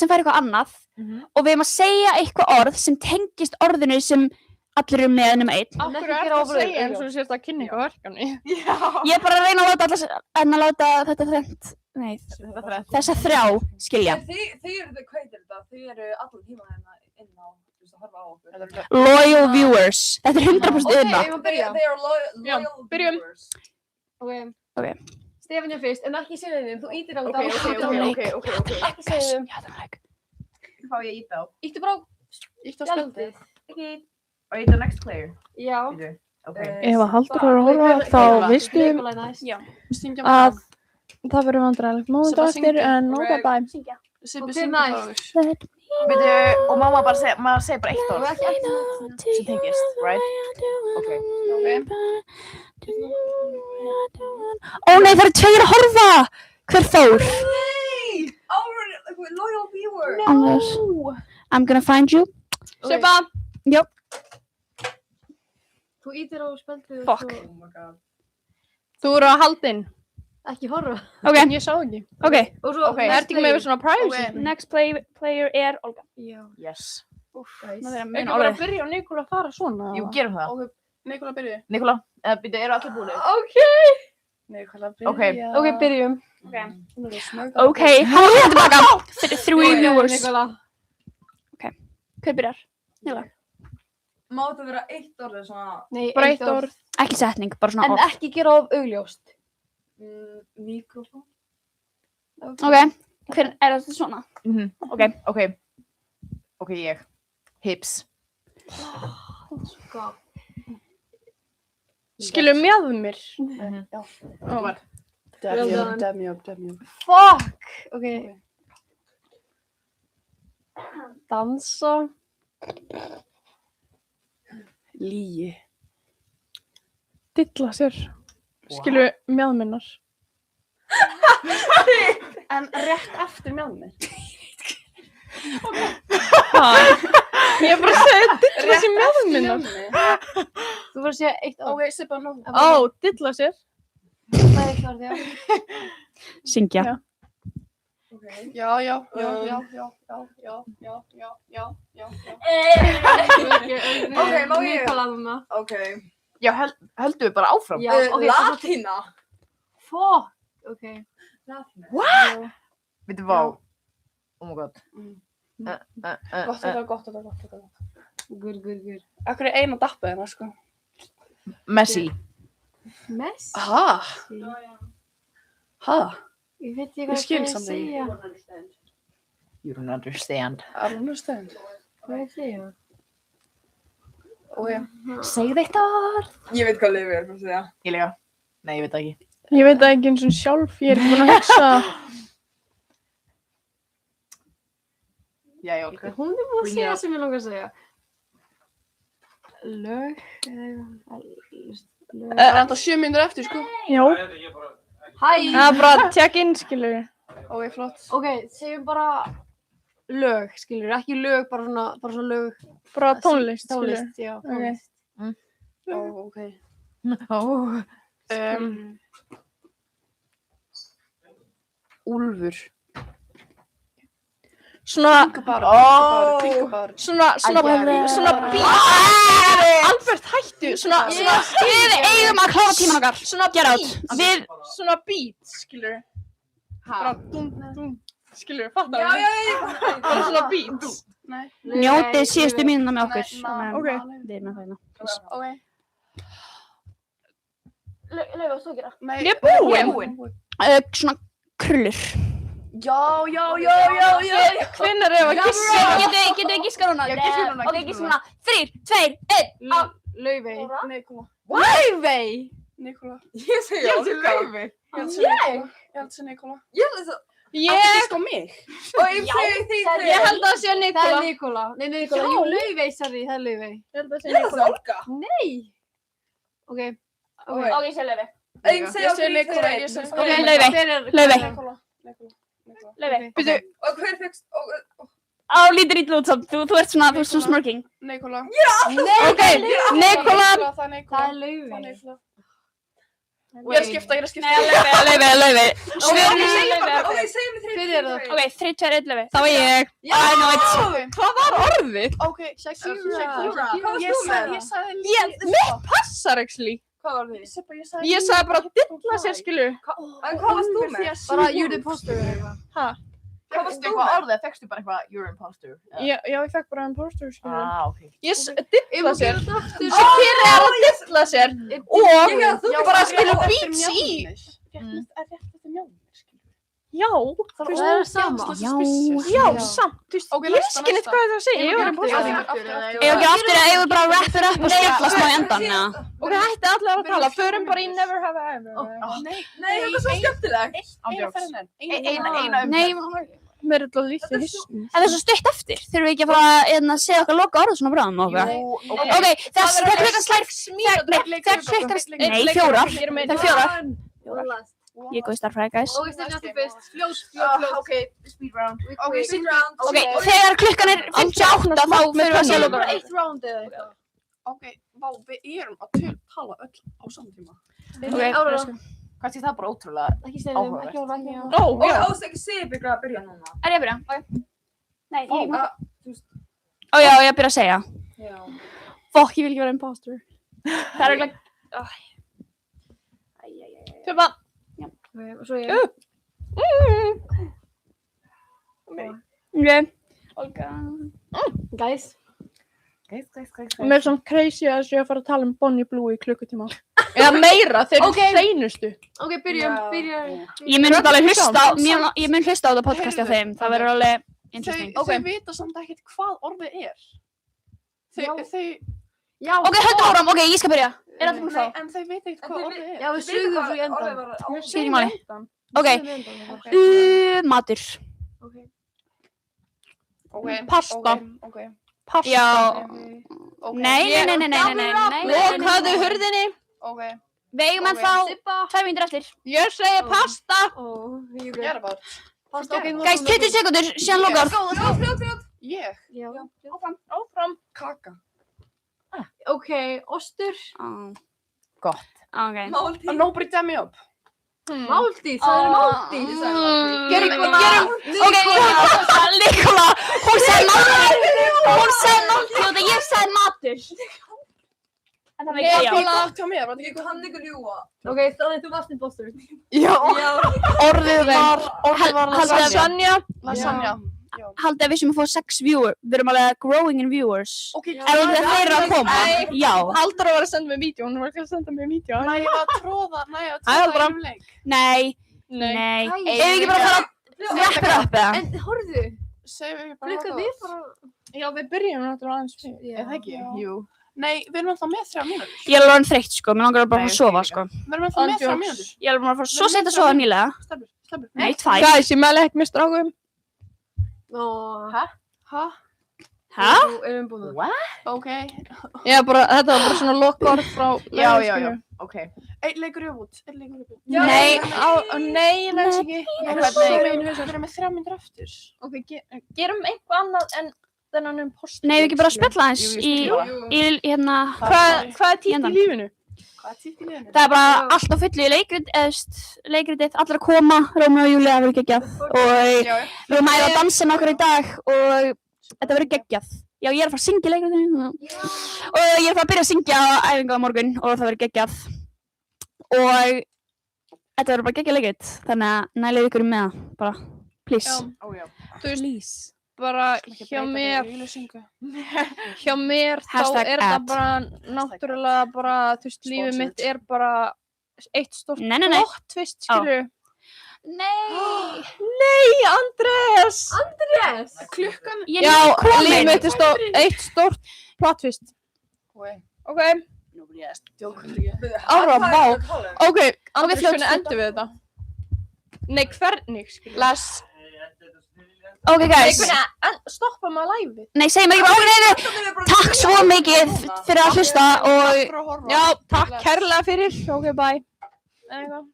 sem fær eitthvað annað og við erum að segja eitthvað orð sem tengist orðinu sem allir eru með nema einn. Af hverju er það að segja eins og þú sést að kynna eitthvað verkefni? Ég er bara að reyna að láta þetta þrennt, nei, þessa þrjá skilja. Þið eru þau kveitir þetta, þið eru allir tíma hérna inn á, þú veist, að horfa á okkur. Loyal viewers. Þetta er 100% unna. They are loyal byrjum. viewers. Ok. Stefán er fyrst, en ekki segja þeim, þú ítir á Ok. Ekki segja þeim. Hvað á ég að íta á? Íttu bara á Ítt á spjaldið. Ekki. Og íta next player? Já. Býtu. Ok. Ef að Halldór er að horfa þá veistu Stingja að það verður vandræðilegt móment á eftir en nú bye bye. Sibbi Og hver syngja næst? þá. Býtu, og má maður bara segja, maður segir bara eitt Og orð ekki eftir. sem tengist, right? Ok. Ó nei, það eru tveir að horfa! Hver fór? Hey! Our loyal viewer! Anders. I'm gonna find you. Sibba! Jú. Þú ítir á spjaldið. Fuck. Oh my god. Þú eru að haldinn. Ekki horfa. Ok, Ég sá ekki. ok. Og svo. Það ert ekki með svona privacy. Next player er Olga. Já. Yes. Það er að Ekki muna bara orðið. að byrja á Nikola að fara svona. Jú, gerum það. Ok, Nikola byrju. Nikola, býtu, eru allir búinir? Nikola byrju. Ok, byrjum. Ok, hann er tilbaka. Fyrir 3 viewers. Nikola. Hver byrjar? Má þetta vera eitt orð eða svona Nei, Bara eitt orð. Ekki setning, bara svona En orð. ekki gera of augljóst. mikrofón? Ok, hver er þetta svona? Ok. Ok, ég. Hips. Sko. Skilur með mér. Demi upp. Fuck! Ok. Dansa. Líi. Dilla sér. Skilur með minnar. En rétt eftir með mér. Ég er bara að segja dilla sér með minnar. Þú fyrir að segja eitt orð. Ok, Sibba, nú. Ó, dilla sér. Það er eitt orð, já. Syngja. Já. Ok, má ég? Nikola núna. Ok. Já, höldum við bara áfram. Já, ok. Latína. Fuck! Ok. Latína. Býtu, vá. Oh my god. Gott. Gur. Akkur er eina dappið hérna, sko. Messi. Messi? Ha? Ég veit ekki Ég hvað skil það er að samt segja. You don't understand. I don't understand. Hvað er að segja? Ok. Segð eitt orð. Ég veit hvað Laufey er að segja. Ég líka. Nei, ég veit það ekki. Ég veit það ekki eins og sjálf. Ég er ekki búin að hugsa. Já, ok. Hún er búin að Bring segja it up. sem ég langar að segja. Lög. Það er enda 7 mínútur eftir, sko. Já. Hæ! Það er bara check in, skilur. Ok, flott. Ok, segjum bara lög, skilur, ekki lög, bara svona lög. Bara tónlist, skilur. Tónlist, já, tónlist. Ok. Úlfur. Svona Kringabár. svona beat. Albert, hættu. Svona Við eigum að klára tíman okkar. Get out. Við, svona beat, skilur. Bara dum, skilur, fattar Já. Bara svona beat. njótið síðustu mínuna með okkur. Ok. Við erum með það hérna. Ok. Laufey, þú að gera? Nei. Ég er búin. Svona Krullur. Já. Hvenær ef að gissa? Getur við gískað núna? Já, gíska núna, Ok, gíska gíska núna. 3, 2, 1. Laufey. Nikola. Laufey? Nikola. Ég segi Laufey. Ég held sem Nikola. Ég held þess að... Ég Giska á mig. Og ég segi því Ég held að það sé Það er Nikola. Nikola. Nei, Nikola. Jú, Laufey, sorry, það er Laufey. Ég held að það sé Ég held Nikola. þess að Olga. Nei. Ok. Ok, ég sé Laufey. Ég segi Ég segi Nikola, ég segi Ok, Laufey. Laufey. Nikola. Laufey. Bíddu, Og hver fegst... Á, lítur ítlu út samt. Þú ert svona smirking. Nikola. ok, Nikola. Það er Nikola. Það er Laufey. Ég er að skipta. Laufey. Svörin Ok, er Laufey. ok, segjum við Hver er það? Ok, 3, 2, 1, Laufey. Það var ég. I know it. Hvað var orðið? Ok, Shakira. ég sagði Passar actually. Hvað var þið? Ég sagði bara dilla sér skilu. En hvað varst þú með? Bara you're the imposter eða eitthvað. Hvað varstu eitthvað orðið? Fekstu bara eitthvað, you're imposter? Já, ég fekk bara imposter skilu. Ok. Ég dilla sér. Aftur. Shakira er að dilla sér. Og Þú bara skilu beats í. Já. Það er sama. Já, samt. Þú veist, Ok, ég næsta, skil eitthvað hvað það segir. Ég var imposter. Eigum ekki aftur að eigum bara að wrap it up og skellast á endan, eða? Ok, hætti allir að tala. Förum bara í never have I ever. Nei, þetta er svo skemmtilegt. Eina Nei, Mér er alltaf lítið hissn. en það er svo stutt eftir. Þurfum við ekki að fara að segja okkar loka orðu svona bráðum og okkar? Ok, þegar klukkan slær... Þegar klukkan... Nei, 4. Það er 4. Ég er góð í starffræði, guys. Ok, stefni aftur fyrst. Fljótt. Ok, speed round. Ok, speed round. Ok, þegar klukkan er 58 þá þurfum við að segja loka bara orðu. eitt round eða eitthvað. Ok, við erum að tala öll á saman tíma. Ok, Ára. Hvað sé það bara ótrúlega? Ekki stefnum, ekki orða, ekki orða. Ó, Og já. ásækki Sibyggra að byrja núna. er ég að byrja? Ok. Nei, ég... Ó, Ó já, ég að byrja að segja. já. Fokk, ég vil ekki vera imposter. Það er ekki... Töpa. Ok, og svo ég. Ok. Olga. Guys. Mér er samt crazy að ég að fara að tala um Bonnie Blue í klukkutíma. Eða meira, þeir eru hreinustu. Ok, byrjum. Ég mun þetta alveg hlusta á, ég mun hlusta á þetta podcasti á þeim. Það verður alveg interesting. Þau vita samt ekkert hvað orðið er. Þau... Já. Ok, höldum áram, ok, ég skal byrja. Er það búin að fá? En þau vita ekkert hvað orðið er. Já, við sugum svo í endan. Skil ekki máli. Ok, matur. Pasta. Pasta. Já. Nei. Lokaðu hurðinni. Ok. Við eigum ennþá 2 mínútur eftir. Ég segi pasta. You Ég er bara... Pasta, ok. Guys, 20 sekundur, síðan lokar. Fljótt. Ég? Já. Áfram. Kaka. Ok, ostur. Gott. Ok. Máltíð. Nobody damn me up. Máltíð, það er máltíð. Ok, Nikola, hún sagði máltíð og það ég sagði matur. En það veit ég já. Gott hjá mér, var þetta Ég ekki kann ykkur ljúa. Ok, þannig þú varst imposter. Já. Orðið var lasagna. Lasagna. Haldið að við sem að fá 6 viewers, við erum alveg growing in viewers. Ok, Er það þeir eru að koma? Já. Halldóra var að senda mér vídeo, hún var ekki að senda mér vídeo. næja að tróða Aldra. í leik. Nei. Ef við ekki bara fara að wrap it up eða? En horfðu, Segjum við bara klukka við bara. Já, við byrjum náttúrulega aðeins fyrir. Já. það ekki? Jú. Nei, við erum alltaf með 3 mínútur. Ég er alveg orðin þreytt sko, mér langar bara að fara að sofa sko. Við erum alltaf með 3 mínútur. Ég er alveg bara að fara svo seint að sofa nýlega. Stelbur. Nei, 2. Guys, ég mæli ekki með strákum. Hæ? Hæ? Erum búin að. Ok. Þetta var bara svona lokaorð frá Já. Ok. Einn leikur í út. Nei. Nei, ég næst ekki. Við erum með 3 mínútur eftir. Ok, gerum eitthvað annað en þennan imposter. Nei, við ekki bara að spjalla eins í hérna. Hvað er títt í lífinu? Hvað er títt í liðinu? Það er bara allt á fullu í leikritið, allir að koma, Rómi og Júlia, það verður geggjað. Og við erum að dansa með okkur í dag og þetta verður geggjað. Já, ég er að fara að syngja í leikritinu. Og ég er að fara að byrja að syngja á æfingu á morgun og það verður geggjað. Og þetta verður bara geggjað leikrit, þannig að nælið ykkur með það, bara, please. Þú veist, bara hjá mér þá Hashtag er þetta ad. bara náttúrulega bara, þú veist, lífið mitt er bara eitt stórt Nei. plot twist, skilur. Nei. Nei, Andrés! Andrés! Klukkan. Ég Já, er komin. líf mitt er eitt stórt plot twist. Ok, Nobody asked. Ára, vá. Ok, fljótt, Andrés, hvernig fljótt. endur við þetta? Nei, hvernig, skilur? Les. Ok, guys. Stoppa maður læfið. Nei, segjum ekki bara, nei. Takk svo mikið fyrir að hlusta og Fyrir að horfa. Já, takk kærlega fyrir. Ok, bye. Eitthvað.